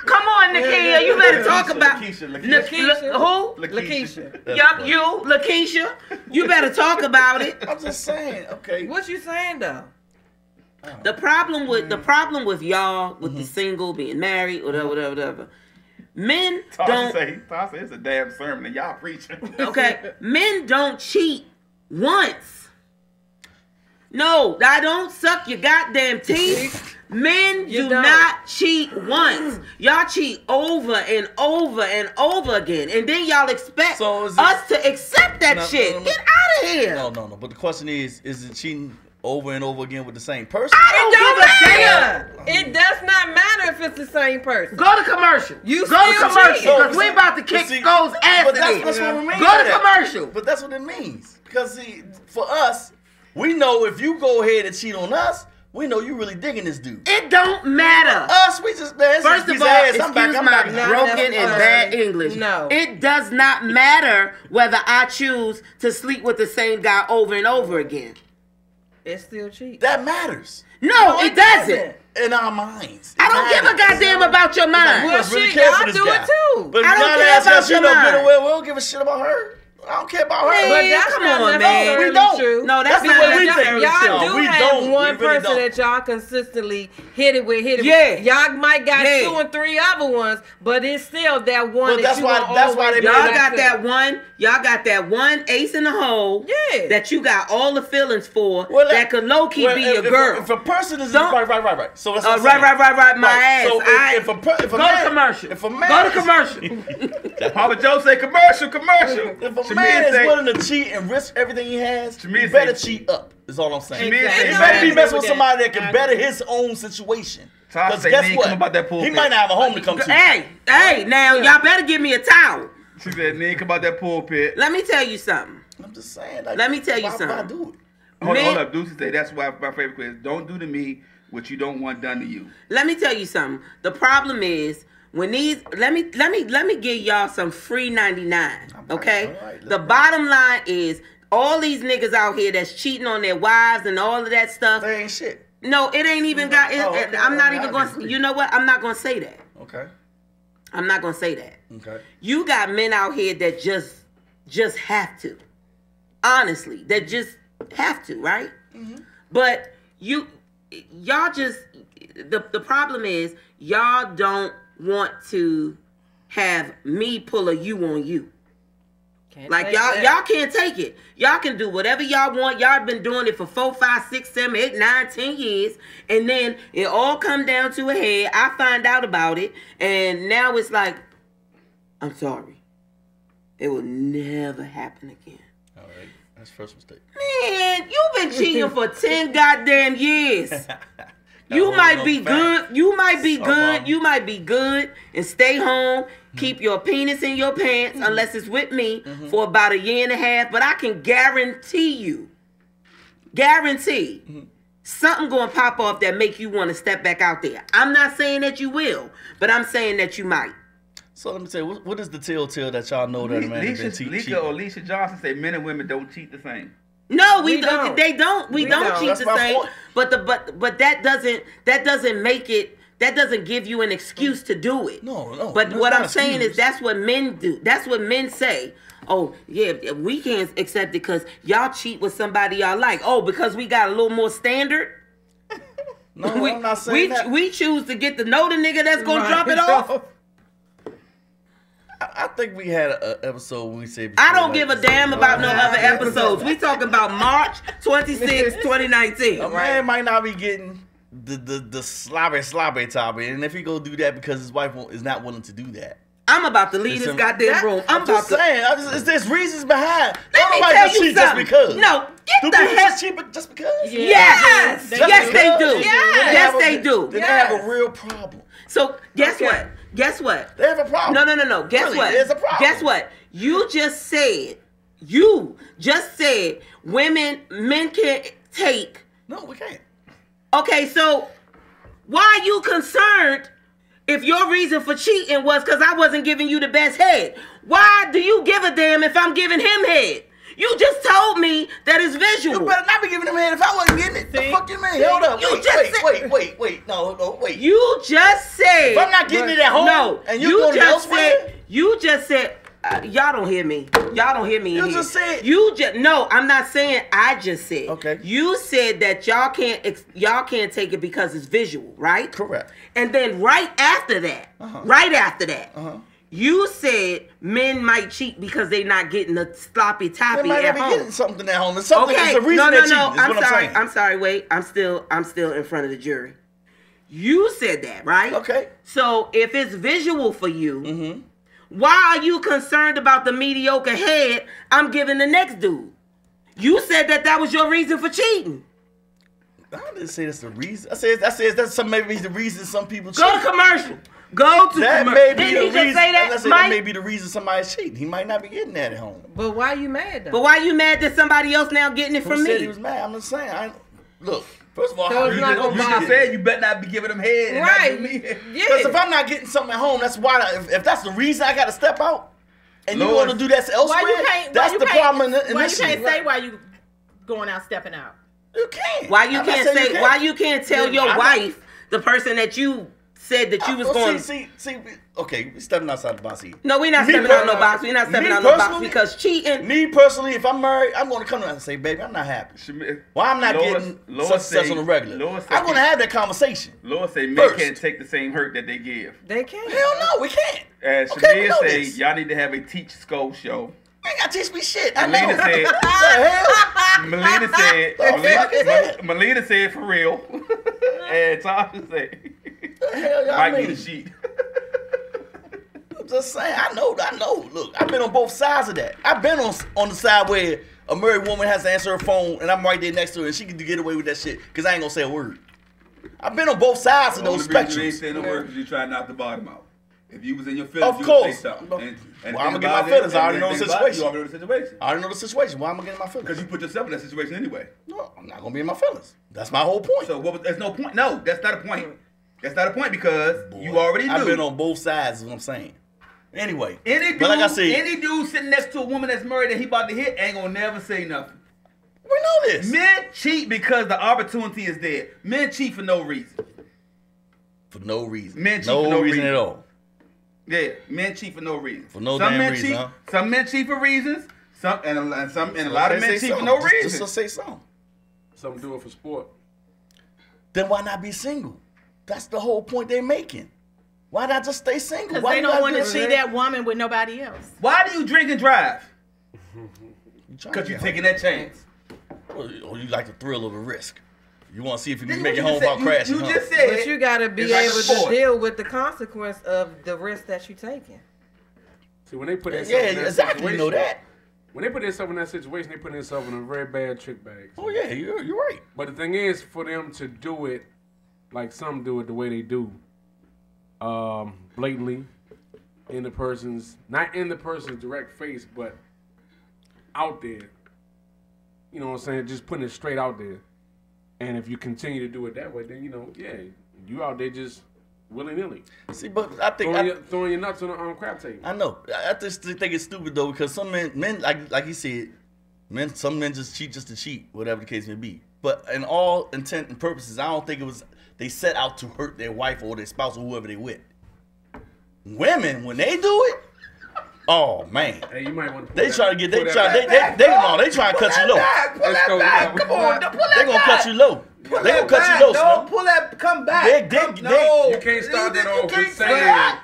Come on, Nakia, you better talk about Lakeisha. Who? Lakeisha. You better talk about it. I'm just saying, okay. What you saying though? The problem with y'all, with the single, being married, whatever. Men don't. Tasha, it's a damn sermon and y'all preaching. Okay, men don't cheat once. No, I don't suck your goddamn teeth. Men do not cheat once. Y'all cheat over and over and over again, and then y'all expect us to accept that shit. Get out of here. No. But the question is it cheating over and over again with the same person? I don't give a damn. It does not matter if it's the same person. Go to commercial. You go to commercial because we about to kick those ass. But that's what we mean. Go to commercial. But that's what it means. Because for us, we know if you go ahead and cheat on us, we know you really digging this dude. It don't matter. Us, we just first of all, excuse my broken and bad English. No, it does not matter whether I choose to sleep with the same guy over and over again. It's still cheap. That matters. No, it doesn't. In our minds. I don't give a goddamn about your mind. Well, shit, y'all do it too. But I don't care about your mind. We don't give a shit about her. I don't care about her. But that's come not on, man. really We don't. true. No, that's not not what we necessarily think. Y'all true. do We have don't. one We really person don't. that y'all consistently hit it with. Yeah. Y'all might got Yeah. 2 and 3 other ones, but it's still that one. Well, that's why they Y'all made got that one. Y'all got that one ace in the hole. Yeah. That you got all the feelings for. Well, that could low key be your girl. If a person is Don't- right. So that's what I'm saying. Right. My ass. So if a go man, to commercial. If a man Go to commercial. Papa Joe say commercial. If a man is willing to cheat and risk everything he has, he better cheat up. Is all I'm saying. He better be messing with somebody that can better his own situation. Because guess what? He might not have a home to come to. Hey, now y'all better give me a towel. She said, "Nigga, come out that pulpit." Let me tell you something. I'm just saying. Like, Let me tell you why something. do it? Hold up. Deuce say that's why my favorite quiz. Don't do to me what you don't want done to you. Let me tell you something. The problem is when these. Let me give y'all some free 99. Okay. All right, the bottom line is all these niggas out here that's cheating on their wives and all of that stuff. They ain't shit. No, it ain't even got. okay. I'm not I even going. disagree. You know what? I'm not going to say that. Okay. I'm not going to say that. Okay. You got men out here that just have to. Honestly, that just have to, right? Mm-hmm. But y'all just the problem is y'all don't want to have me pull a you on you. Like y'all can't take it. Y'all can do whatever y'all want. Y'all been doing it for 4, 5, 6, 7, 8, 9, 10 years, and then it all come down to a head. I find out about it, and now it's like, I'm sorry. It will never happen again. All right, that's first mistake. Man, you've been cheating for 10 goddamn years. You might be good. You might be good. You might be good and stay home. Keep your penis in your pants unless it's with me for about 1.5 years. But I can guarantee you, something gonna pop off that make you want to step back out there. I'm not saying that you will, but I'm saying that you might. So let me tell you, what is the telltale that y'all know that a man has been cheating? Alicia Johnson say men and women don't cheat the same. No, we don't. They don't. We don't cheat That's the my same. point. But that doesn't make it. That doesn't give you an excuse to do it. No. But that's what not I'm an saying excuse. is that's what men do. That's what men say. Oh, yeah, we can't accept it because y'all cheat with somebody y'all like. Oh, because we got a little more standard. No, I'm not saying that. We choose to get to know the nigga that's gonna drop it off. I think we had an episode where we said. I don't give a damn about no other episodes. We talking about March 26, 2019. A man might not be getting the sloppy topic, and if he go do that because his wife is not willing to do that. I'm about to leave this goddamn room. I'm just about to. saying, there's reasons behind. Let me Nobody tell just you cheat just something. because. No, get the heck. Cheap just because. Yes, yes, they do. Yes. Yes, they do. Then they have a real problem. So guess what? Guess what? They have a problem. No. Guess Really, what? there's a problem. Guess what? You just said men can't take. No, we can't. Okay, so why are you concerned if your reason for cheating was because I wasn't giving you the best head? Why do you give a damn if I'm giving him head? You just told me that it's visual. You better not be giving him head if I wasn't getting it. The fuck you mean? Hold up. Wait. No, wait. You just said. If I'm not getting it at home and you're going elsewhere. You just said, y'all don't hear me. Y'all don't hear me. You just said. No, I'm not saying. I just said. Okay. You said that y'all can't take it because it's visual, right? Correct. And then right after that, you said men might cheat because they not getting the sloppy toppy They might at not be home. getting something at home. It's something. Okay. It's a reason they cheat. I'm sorry. Wait. I'm still in front of the jury. You said that, right? Okay. So if it's visual for you, why are you concerned about the mediocre head I'm giving the next dude? You said that was your reason for cheating. I didn't say that's the reason. I said that's maybe the reason some people cheat. Go to commercial. Go to that commercial. may be Didn't the he reason. just say that, I said Mike? that may be the reason somebody's cheating. He might not be getting that at home. But why you mad though? But why you mad that somebody else now getting it Who from said me? he was mad? I'm just saying. Look. First of all, So it's not gonna bother. said you better not be giving them head. Right. Because Yeah. if I'm not getting something at home, that's why. If that's the reason I got to step out, and you want to do that elsewhere, that's the problem. Why you can't say why you going out stepping out? You can't. Why you can't say? Why you can't tell your wife, the person that you said that you was going? See. Okay, we stepping outside the box here. No, we're not stepping out no box. We're not stepping out no box because cheating. Me personally, if I'm married, I'm going to come to her and say, "Baby, I'm not happy. Why I'm not getting such on the regular? I'm going to have that conversation." Lord say men can't take the same hurt that they give. They can't. Hell no, we can't. As Okay, Shamir say, y'all need to have a teach school show. You ain't got to teach me shit. I Melina know. said. Melina said for real. And Tasha said, hell y'all Mike mean? need a sheet. I'm just saying, I know. Look, I've been on both sides of that. I've been on the side where a married woman has to answer her phone and I'm right there next to her and she can get away with that shit because I ain't gonna say a word. I've been on both sides of those spectrums. You ain't saying no word because you try to knock the bottom out. If you was in your feelings, Of you course. would say something. Well, I'm gonna get my feelings. I already know the situation. You already know the situation. I already know the situation. Why am I getting my feelings? Because you put yourself in that situation anyway. No, I'm not gonna be in my feelings. That's my whole point. So there's no point. No, that's not a point. That's not a point because you already knew. I've been on both sides is what I'm saying. Anyway, Any dude, but like I said, any dude sitting next to a woman that's married that he about to hit ain't gonna never say nothing. we know this. Men cheat because the opportunity is there. Men cheat for no reason. For no reason. Men cheat no for no reason reason at all. Yeah, men cheat for no reason. For no some damn men reason, cheat, huh? Some men cheat for reasons. Some and a lot of men cheat for no reason. Just say something. Some do it for sport. Then why not be single? That's the whole point they're making. Why not just stay single? Because Why they you don't gotta want to get- see that woman with nobody else. Why do you drink and drive? You trying Because to you're get taking that chance. home. Or you like the thrill of a risk. You want to see if you This can is make it what home you without just crashing. said. You huh? just said. But you gotta be it's like a able to sport. deal with the consequence of the risk that you're taking. See, when they put Yeah, themselves in that exactly. You know situation- that. When they put themselves in that situation, they put themselves in a very bad trick bag. Oh yeah, you're right. But the thing is, for them to do it, like some do it the way they do, blatantly, not in the person's direct face, but out there. You know what I'm saying? Just putting it straight out there. And if you continue to do it that way, then, you out there just willy-nilly. See, but I think Throwing your nuts on the crap table. I know. I just think it's stupid though because some men like you said, some men just cheat just to cheat, whatever the case may be. But in all intent and purposes, I don't think it was they set out to hurt their wife or their spouse or whoever they with. Women, when they do it, oh man, Hey, you might want to they try to get they try to cut you low. Let's go. Come on, pull that They gonna back. cut you low. Pull They that gonna cut back, you low, dog. son. Pull that, come back. They- You can't start that off with can't say saying that.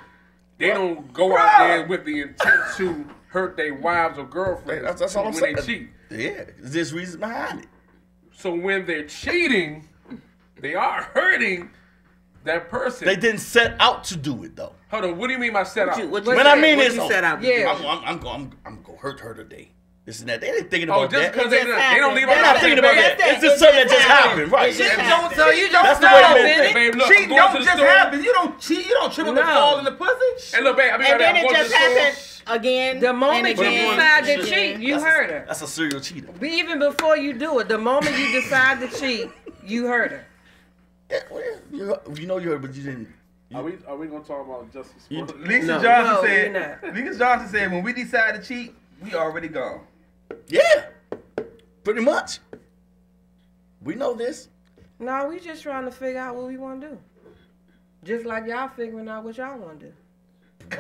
they don't go out there with the intent to hurt their wives or girlfriends That's all I'm when saying. they cheat. Yeah, there's reasons behind it. So when they're cheating, they are hurting that person. They didn't set out to do it though. Hold on, what do you mean by set out? When I mean what is, you set out to Yeah. do? I'm gonna hurt her today. This and that. They ain't thinking Oh, about just that. because they don't leave They're out not the thinking babe, about that. That's It's just it. something that It just just happened, right? It just happened. So you don't That's the way know, men Benny. think. Babe, look, Cheating I'm going don't to the just store. happen. You don't cheat. You don't trip up and No. fall in the pussy. Hey, look, babe, I'm And then going it to just the store. happened again. The moment and you again, decide to and cheat, again. you hurt her. That's a serial cheater. Even before you do it, the moment you decide to cheat, you hurt her. Yeah, well, you know you heard, but you didn't. Are we going to talk about justice? Lisa No, Johnson we're not. said. Lisa Johnson said, when we decide to cheat, we already gone. Yeah, pretty much. We know this. No, we just trying to figure out what we want to do. Just like y'all figuring out what y'all want to do.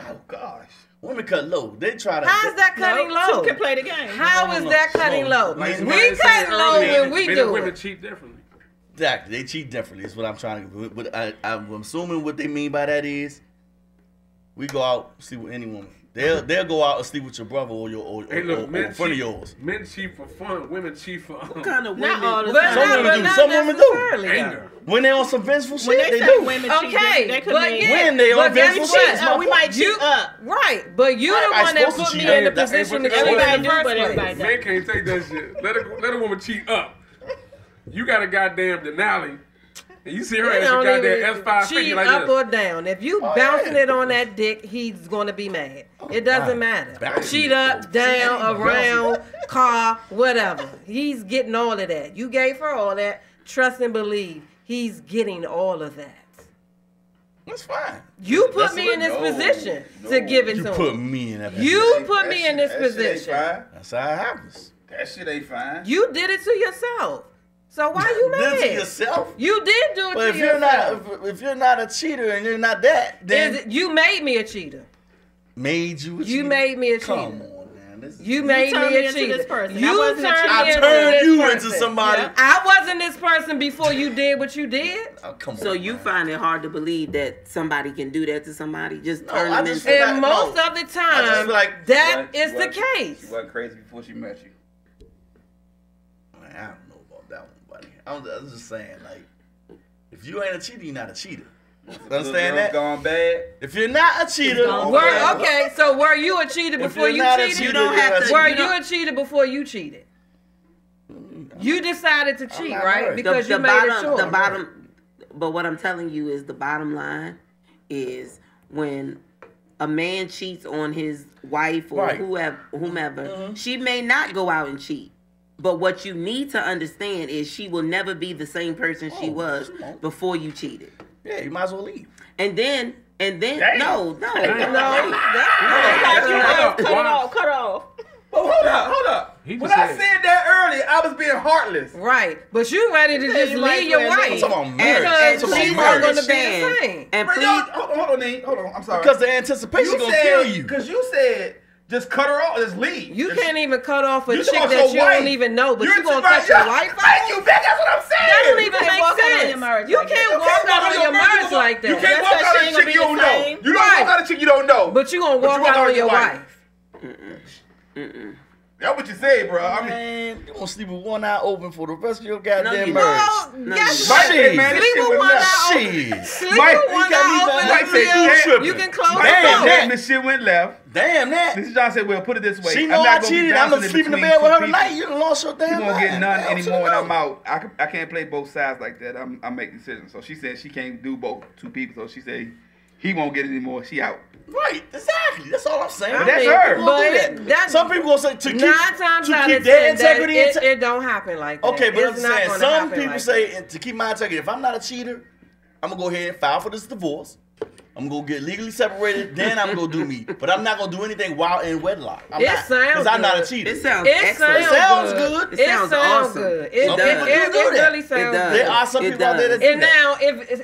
Oh gosh. Women cut low. They try to. How's that cutting low? Two can play the game. How is that cutting low? Like We cut low when we do women it. cheat differently. Exactly, they cheat differently. Is what I'm trying to. But I'm assuming what they mean by that is, we go out sleep with any woman. They'll go out and sleep with your brother or your Hey, look, or friend of yours. Men cheat for fun. Women cheat for What kind of women? Not all the But time. Some not- women but do. not Some women do. necessarily, anger. When they on some vengeful shit, When they they say do. women cheat, Okay, they could but mean yeah, When they on but guess vengeful what? shit, we might cheat You- up. Right, but you the I one that supposed to put me cheat. in the Hey, that- position to hey, cheat in everybody the do, first but place. everybody don't. Men can't take that shit. Let a woman cheat up. You got a goddamn Denali, and you see her It as a don't goddamn even S550 cheat like up this. or down. If you bouncing it on that dick, he's gonna be mad. It doesn't matter. Bouncing Cheat it, up, though. down, Bouncing. around, car, whatever. He's getting all of that. You gave her all that. Trust and believe. He's getting all of that. That's fine. You put That's me what- in this no, position no. to give it You to put him. me in that. You put me in this That shit ain't position. fine. That's how it happens. That shit ain't fine. You did it to yourself. So why you Did it to mad? yourself. You did do it But to if you're yourself. not, if you're not a cheater and you're not that, then You made me a cheater. made you. A You cheater? made me a Come cheater. on, man. This is, You made turned me me a into cheater. this person. I You wasn't a turned cheater. me I into turned this you person. into somebody. Yeah. I wasn't this person before you did what you did. Oh, come on. So you man. find it hard to believe that somebody can do that to somebody? Just No, turn I them just into. feel And like- most no. of the I just time, feel like- that She is the wasn't- case. She wasn't crazy before she met you. Man, I don't know about that one, buddy. I'm just saying, like, if you ain't a cheater, you're not a cheater. Understand that? Gone bad. If you're not a cheater, Okay, so were you a cheater If before you're you not a cheated? cheater, You don't you're have not to- a Were cheater. you a cheater before you cheated? You decided to cheat, not right? married. Because you made it sure. The bottom. But what I'm telling you is the bottom line is when a man cheats on his wife or Right. whomever, she may not go out and cheat. But what you need to understand is she will never be the same person she was before you cheated. Yeah, you might as well leave. And then no. No, Cut it off. But hold up. He When just I said- said that earlier, I was being heartless. right. But you ready to just you might leave your as well wife. leave. I'm talking about marriage. Because I'm talking she's about not marriage. going to be the Understand. same. And But please, hold on, Nate. Hold on. I'm sorry. Because the anticipation gonna kill you. Because you said just cut her off, just leave. You can't even cut off a You chick talking that about you your don't wife. even know, but You're you gonna right, cut your yeah. wife off? Thank you, Beck. That's what I'm saying. That don't even can't make walk out on sense. your marriage You like can't that. walk out on your marriage like You that. can't walk That's out why on she a ain't chick gonna you be don't the know. same. You don't Right. walk out on a chick you don't know. But you gonna But walk out on your wife. That's what you say, bro. I mean, Man, you gonna sleep with one eye open for the rest of your goddamn you marriage. No, guess Mike what? said, man, this Sleep shit with went one left. eye open. Shit. Sleep Mike, with one you got me eye back. open Mike said, until "Yeah, you can close Mike the said, door. damn, this shit went left. Damn that. This is John said, well, put it this way. She I'm know not I gonna be cheated. I'm bouncing gonna sleep in the between bed with two her people. tonight. You done lost your damn You mind. won't get none Man, anymore, what and you I'm out. I can't play both sides like that. I make decisions. So she said she can't do both two people. So she said he won't get any more. She out. Right, exactly. That's all I'm saying. But that's her. People gonna do But that. that- Some people gonna say to keep, 9 times to out keep of their 10, that integrity. it don't happen like that. Okay, but I'm It's not saying gonna some happen people like say that. to keep my integrity. If I'm not a cheater, I'm gonna go ahead and file for this divorce. I'm gonna get legally separated. Then I'm gonna do me. But I'm not gonna do anything while in wedlock. I'm It not, sounds because I'm not a good. cheater. it sounds It excellent. sounds good. It It sounds sounds awesome. good. It Some does. people do do that. really sounds does. good. There are some It people out there that does. do And that. now, if it's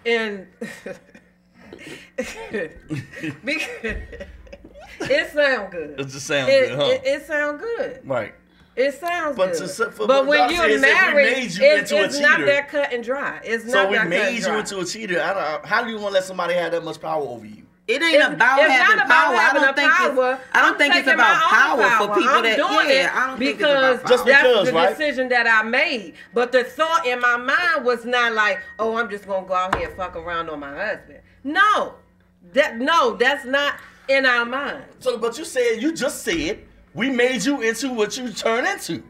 in because it sounds good. It just sounds It, good, huh? it sounds good. Right. It sounds But good. but but when what I'm you're saying is if we married, made you it's into a not cheater, that cut and dry. It's So not we that cut made and you dry. into a cheater. How do you want to let somebody have that much power over you? It ain't about it's having not about power. having I don't the think power. it's. I don't I'm think it's taking about my own power for people I'm that. doing Yeah, it I don't think it's because about power. Just that's because, the right? decision that I made. But the thought in my mind was not like, oh, I'm just gonna go out here and fuck around on my husband. No, that's not in our mind. So, but you just said we made you into what you turn into.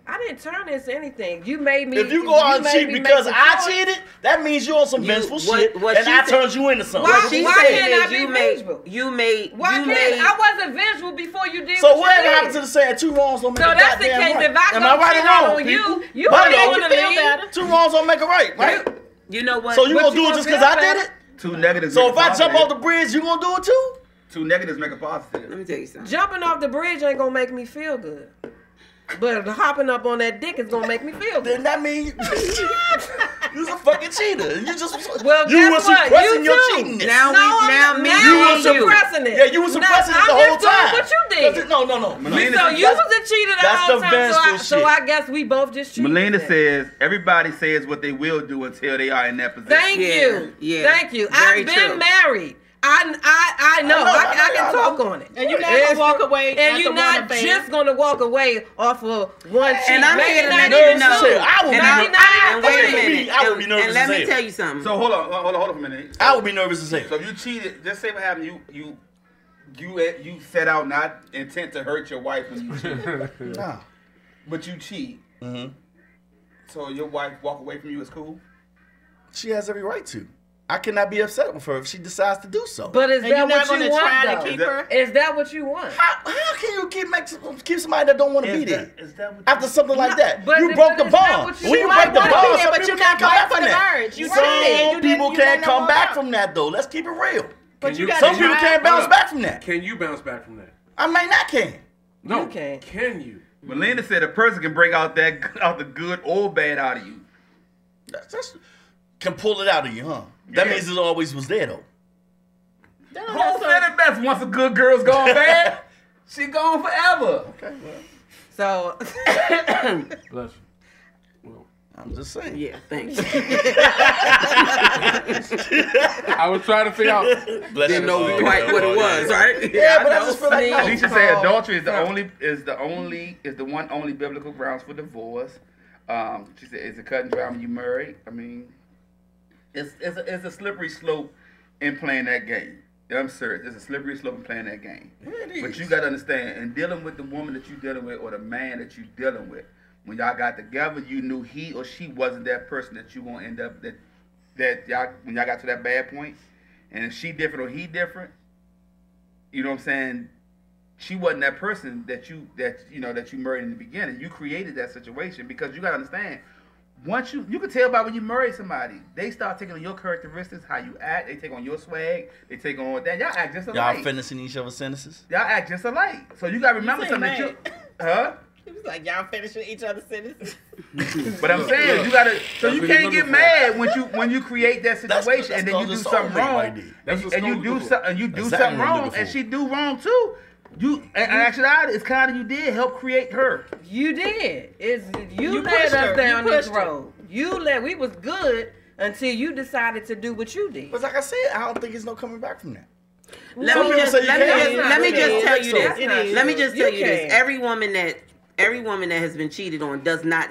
I didn't turn into anything. You made me. If you go out and made cheat me because make the I choice. cheated, that means you're on some vengeful shit, what and she I said- turned you into something. Why- That's what She you why said said. can't I is be you made. vengeful? You made. Why you can't made. I wasn't visual before you did So what whatever you happened to did. the saying two wrongs don't make So a that's the goddamn case. right? If I Am go I right cheat or out wrong, on people? you But ain't no, gonna feel leave. better. two wrongs don't make a right, right? You know what? So you But gonna you do it gonna just feel because I better. did it? Two negatives. So make if a I jump positive. off the bridge, you gonna do it too? Two negatives make a positive. Let me tell you something. Jumping off the bridge ain't gonna make me feel good. But hopping up on that dick is gonna make me feel Then good. that means You was a fucking cheater. You just Well, you guess were what? suppressing You your too. cheatiness. Now me you were and you. suppressing it. Yeah, you were suppressing it the I'm whole just doing time. what you did. No. So you was a cheater the that's whole the time. vengeful So shit. I guess we both just cheated. Melina then. says everybody says what they will do until they are in that position. Thank you. Yeah. Thank you. Very I've been true. married. I know. I can talk on it. And you're not gonna walk away. And after you're one not affair. just gonna walk away off of one cheat. And I'm Maybe here to not let even you know. two. I would be Maybe nervous. not And even wait a three. minute. I would be nervous And let to say me it. tell you something. So hold on a minute. I would be nervous to say. So if you cheated, just say what happened. You set out not intent to hurt your wife when you cheat, Nah. but you cheat. Mm-hmm. So your wife walk away from you is cool. She has every right to. I cannot be upset with her if she decides to do so. But is And that you're not what gonna you try want, to though? keep her. Is that what you want? how can you keep somebody that don't want to be there Is that what after something like that? but You is broke the that bond. what you When you want? break the You might wanna bond, be there, some but people you're can't not come right back for from the that. marriage. You Some cheated. You people didn't can't know come back about. from that though. Let's keep it real. But you Can got Some people can't bounce back from that. Can you bounce back from that? I might not can. No. You can't. Can you? Melina said a person can bring out the good or bad out of you. That's can pull it out of you, huh? That Yeah. means it always was there though. Who said it best? Once a good girl's gone bad, she gone forever. Okay, well, So Bless you. Well, I'm just saying. Yeah, thanks. I was trying to figure out. Bless Didn't you. know quite what it was, right? Yeah, but I just feel like See? no. Alicia said adultery is the one only biblical grounds for divorce. She said it's a cut and dry when you married. I mean, it's a slippery slope in playing that game. I'm serious. It's a slippery slope in playing that game. But you got to understand, in dealing with the woman that you're dealing with or the man that you're dealing with, when y'all got together, you knew he or she wasn't that person that you gonna end up that y'all when y'all got to that bad point. And if she different or he different, you know what I'm saying? She wasn't that person that you married in the beginning. You created that situation because you gotta understand. Once you can tell by when you marry somebody, they start taking on your characteristics, how you act. They take on your swag. They take on that. Y'all act just alike. Y'all finishing each other's sentences? Y'all act just alike. So you gotta remember say something. mate. Huh? He was like, y'all finishing each other's sentences. But I'm saying you gotta. So That's you what can't he's get looking mad when you create that situation That's and then you called do a something soulmate wrong, right there. That's what and you do soulmate something, you do Exactly something what I'm wrong, looking and for. she do wrong too. You and actually, it's kind of you did help create her. you did. You You led pushed her. us down You this pushed her. road. We was good until you decided to do what you did. But like I said, I don't think there's no coming back from that. Let Some me people just say you let me can't. just let me just tell you It this. is. Let me just You tell you can. this. Every woman that has been cheated on does not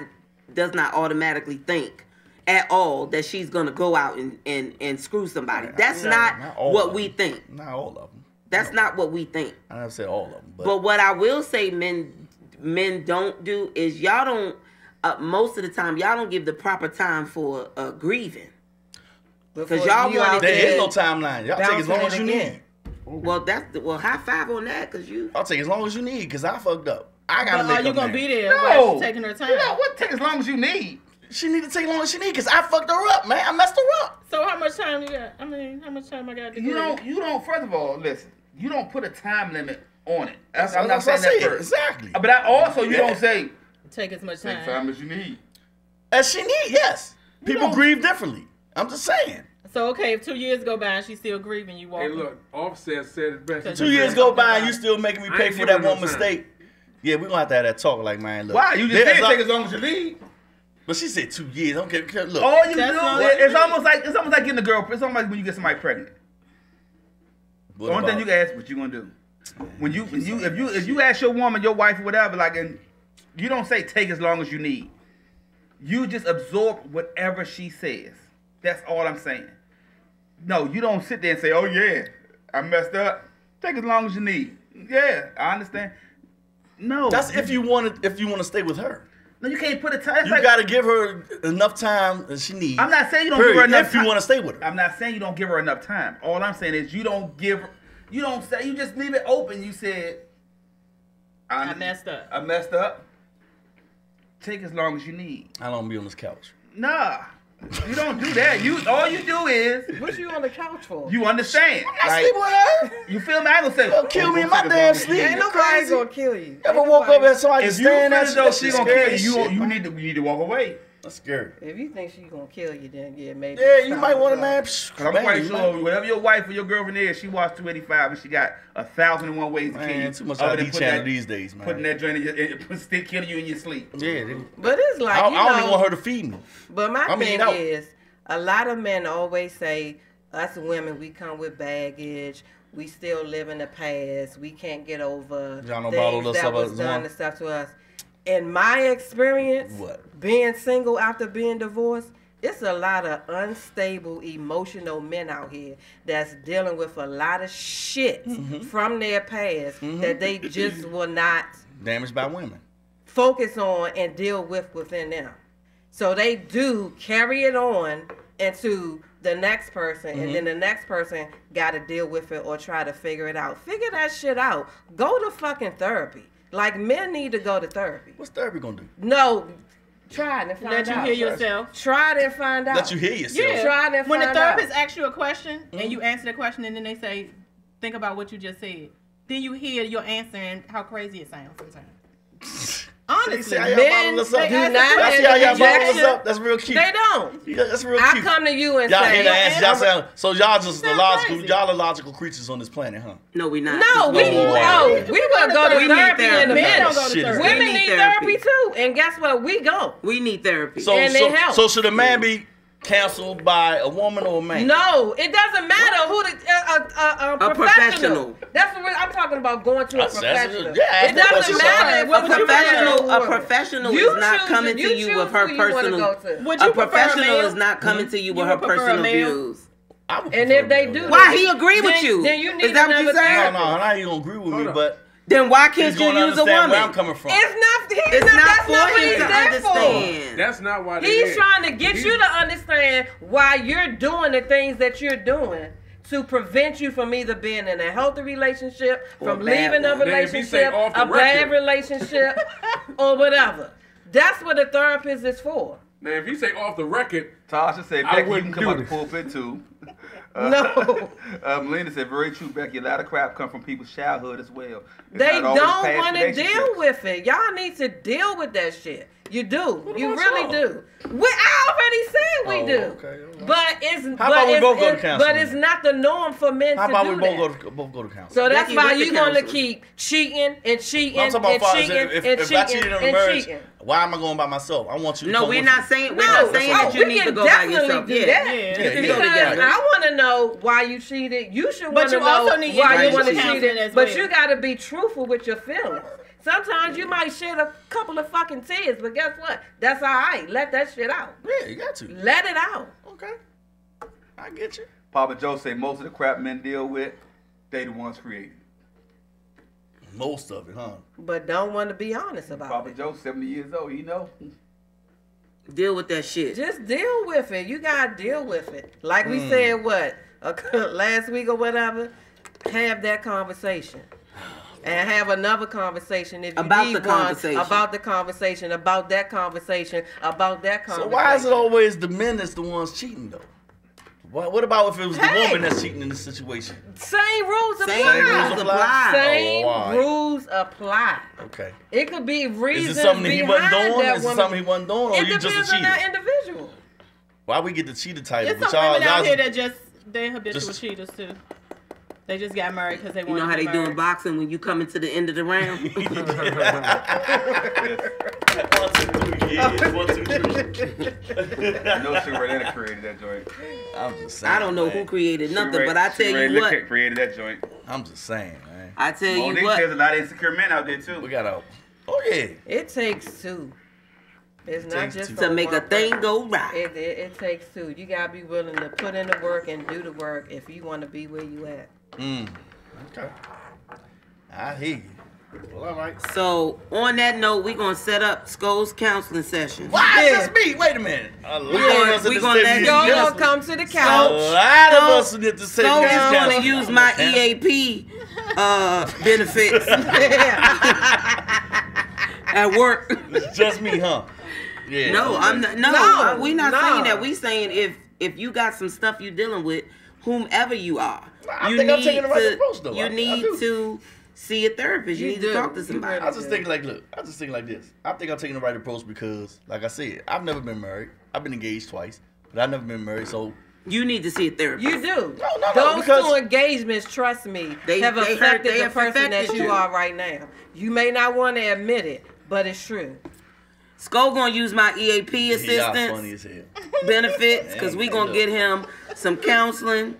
automatically think at all that she's gonna go out and screw somebody. That's not all what of we them. think. Not all of them. That's not what we think. I never said all of them, But what I will say men don't do is y'all don't most of the time y'all don't give the proper time for grieving. Because y'all you want out it there to- is no timeline. Y'all take as long as you need. Well, high five on that because you. I'll take as long as you need because I fucked up. I gotta But make are you up gonna now. be there No, while she's taking her time? You know what? Take as long as you need. She need to take as long as she need because I fucked her up, man. I messed her up. So how much time you got? I mean, how much time I got to You grieve? don't. First of all, listen. You don't put a time limit on it. That's I'm not saying what I that said. first. Exactly. But I also you Yeah. don't say Take as much take time. time as you need. As she need, yes. People don't- grieve differently. I'm just saying. So okay, if 2 years go by and she's still grieving, you walk. Hey, look, Offset said it best. 2 years go by and you still making me I pay ain't for giving that no one time. mistake. Yeah, we gonna have to have that talk. Like, man, look. Why? You just there's said a- take as long as you need. But she said 2 years. Okay, look. All you That's do not is what it's you almost like getting a girl. It's almost like when you get somebody pregnant. What The only thing about- you can ask what you gonna do. If you ask your woman, your wife, or whatever, like, and you don't say take as long as you need. You just absorb whatever she says. That's all I'm saying. No, you don't sit there and say, "Oh yeah, I messed up." Take as long as you need. Yeah, I understand. No, That's if you want to stay with her. No, you can't put a time. You gotta give her enough time that she needs. I'm not saying you don't give her enough if you time. want to stay with her. I'm not saying you don't give her enough time. All I'm saying is you don't say, you just leave it open. You said, I messed up. I messed up. Take as long as you need. I don't be on this couch. Nah, you don't do that. All you do is What you on the couch for? you understand. I Like, sleep with her. you feel me? I ain't gonna say, She'll kill me in my damn sleep. Ain't You nobody crazy? gonna kill you. Ever woke up and somebody If just you staring feel at as you? though That she shit gonna kill scary as you, shit. you need to walk away. That's scary. If you think she's gonna kill you, then yeah, maybe. Yeah, you might want to, man. I'm quite sure whatever your wife or your girlfriend is, she watched 285 and she got 1,001 ways to kill you. Too much ID channel these days, man. Putting that joint in your, still killing you in your sleep. Yeah, but it's like I don't even want her to feed me. But my thing is, a lot of men always say, us women, we come with baggage. We still live in the past. We can't get over things that was done and stuff to us. In my experience, being single after being divorced, it's a lot of unstable, emotional men out here that's dealing with a lot of shit from their past that they just will not damaged by women focus on and deal with within them. So they do carry it on into the next person, and then the next person got to deal with it or try to figure it out. Figure that shit out. Go to fucking therapy. Like, men need to go to therapy. What's therapy gonna do? No, try it and find out. Let you hear yourself. Try it and find out. Let you hear yourself. Yeah. Try it and find out. When the therapist asks you a question and you answer the question and then they say, think about what you just said, then you hear your answer and how crazy it sounds sometimes. Honestly, men do not see how y'all bottle us up. That's real cute. They don't. Yeah, that's real I cute. come to you and y'all say, hear the answer. Y'all sound, so y'all just the logical. crazy. Y'all are logical creatures on this planet, huh? No, we not. no, we will go to therapy in a minute. Shit, Women need therapy too, and guess what? We go. We need therapy. So should a man be canceled by a woman or a man? No, it doesn't matter who the professional. That's what I'm talking about. Going to a professional. Yeah, it doesn't matter. A professional is not coming to you with her personal. A professional is not coming to you with her personal views. And if they do, why he agree with you? Then you need is that what you saying? No, now you gonna agree with me, but. Then why can't you use a woman? Where I'm coming from. It's not for him to understand. That's not why he's trying to get you to understand why you're doing the things that you're doing to prevent you from either being in a healthy relationship, from leaving a relationship, a bad relationship, or whatever. That's what a therapist is for. Now, if you say off the record, Tasha said, Becky, you can come out the pulpit too. No. Melinda said, very true, Becky. A lot of crap come from people's childhood as well. They don't want to deal with it. Y'all need to deal with that shit. You do. You really do. I already said we do. Okay. But it's How about we both go to counseling? But it's not the norm for men to do that. How about we both go to counseling? So that's why you're going to keep cheating and cheating and cheating and if I cheated in a marriage, cheating. Why am I going by myself? I want you to No, we're not saying that you need to go by yourself. Because I want to know why you cheated. You should want to know why you want to cheat. But you got to be truthful with your feelings. Sometimes you might shed a couple of fucking tears, but guess what? That's all right. Let that shit out. Yeah, you got to. Let it out. Okay. I get you. Papa Joe say most of the crap men deal with, they the ones created. Most of it, huh? But don't want to be honest about Papa it. Joe, 70 years old, you know. Deal with that shit. Just deal with it. You got to deal with it. Like we said, last week or whatever, have that conversation. And have another conversation if you about need the conversation. About the conversation, about that conversation, about that conversation. So why is it always the men that's the ones cheating though? What about if it was the woman that's cheating in this situation? Same rules apply. Same rules apply. Okay. It could be reasons Is it something he wasn't doing? Is it something he wasn't doing, or you just a cheater? It depends on that individual. Why we get the cheater title? There's some women out here that they're habitual cheaters too. They just got married because they want to. You know how they do in boxing when you come into the end of the round? 1, 2, 3. I know Sugar created that joint. I'm just saying. I don't know who created nothing, but I tell you what. Created that joint. I'm just saying, man. I tell you what. There's a lot of insecure men out there too. We got to. Oh yeah. It takes two. It's not just to make a thing go right. It takes two. You gotta be willing to put in the work and do the work if you want to be where you at. Okay. I hear you. Well, all right. So on that note, we're gonna set up Sco's counseling session. Why is this me? Wait a minute. We're gonna let Sco come to the couch. A lot of us need to say Sco is gonna use my EAP benefits at work. It's just me, huh? Yeah. No, I'm not. No, we're not saying that. We saying if you got some stuff you dealing with, whomever you are, I think I'm taking the right approach, though. You need to see a therapist. You need to talk to somebody. I just think like, look, I just think like this. I think I'm taking the right approach because, like I said, I've never been married. I've been engaged twice, but I've never been married. So you need to see a therapist. You do. No, Those because two engagements, trust me, have affected the person that you are right now. You may not want to admit it, but it's true. Sko gonna use my EAP assistance funny as hell. benefits because we gonna get him some counseling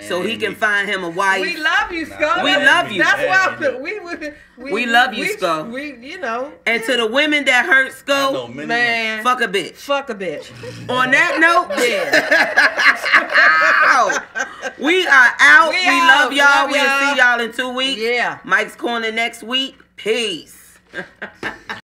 so he can find him a wife. We love you, Sko. We love you. That's why we love you, Sko. We, you know. And to the women that hurt Sko, man, fuck a bitch. Fuck a bitch. On that note, we are out. We love y'all. We'll see y'all in 2 weeks. Yeah. Mike's Corner next week. Peace.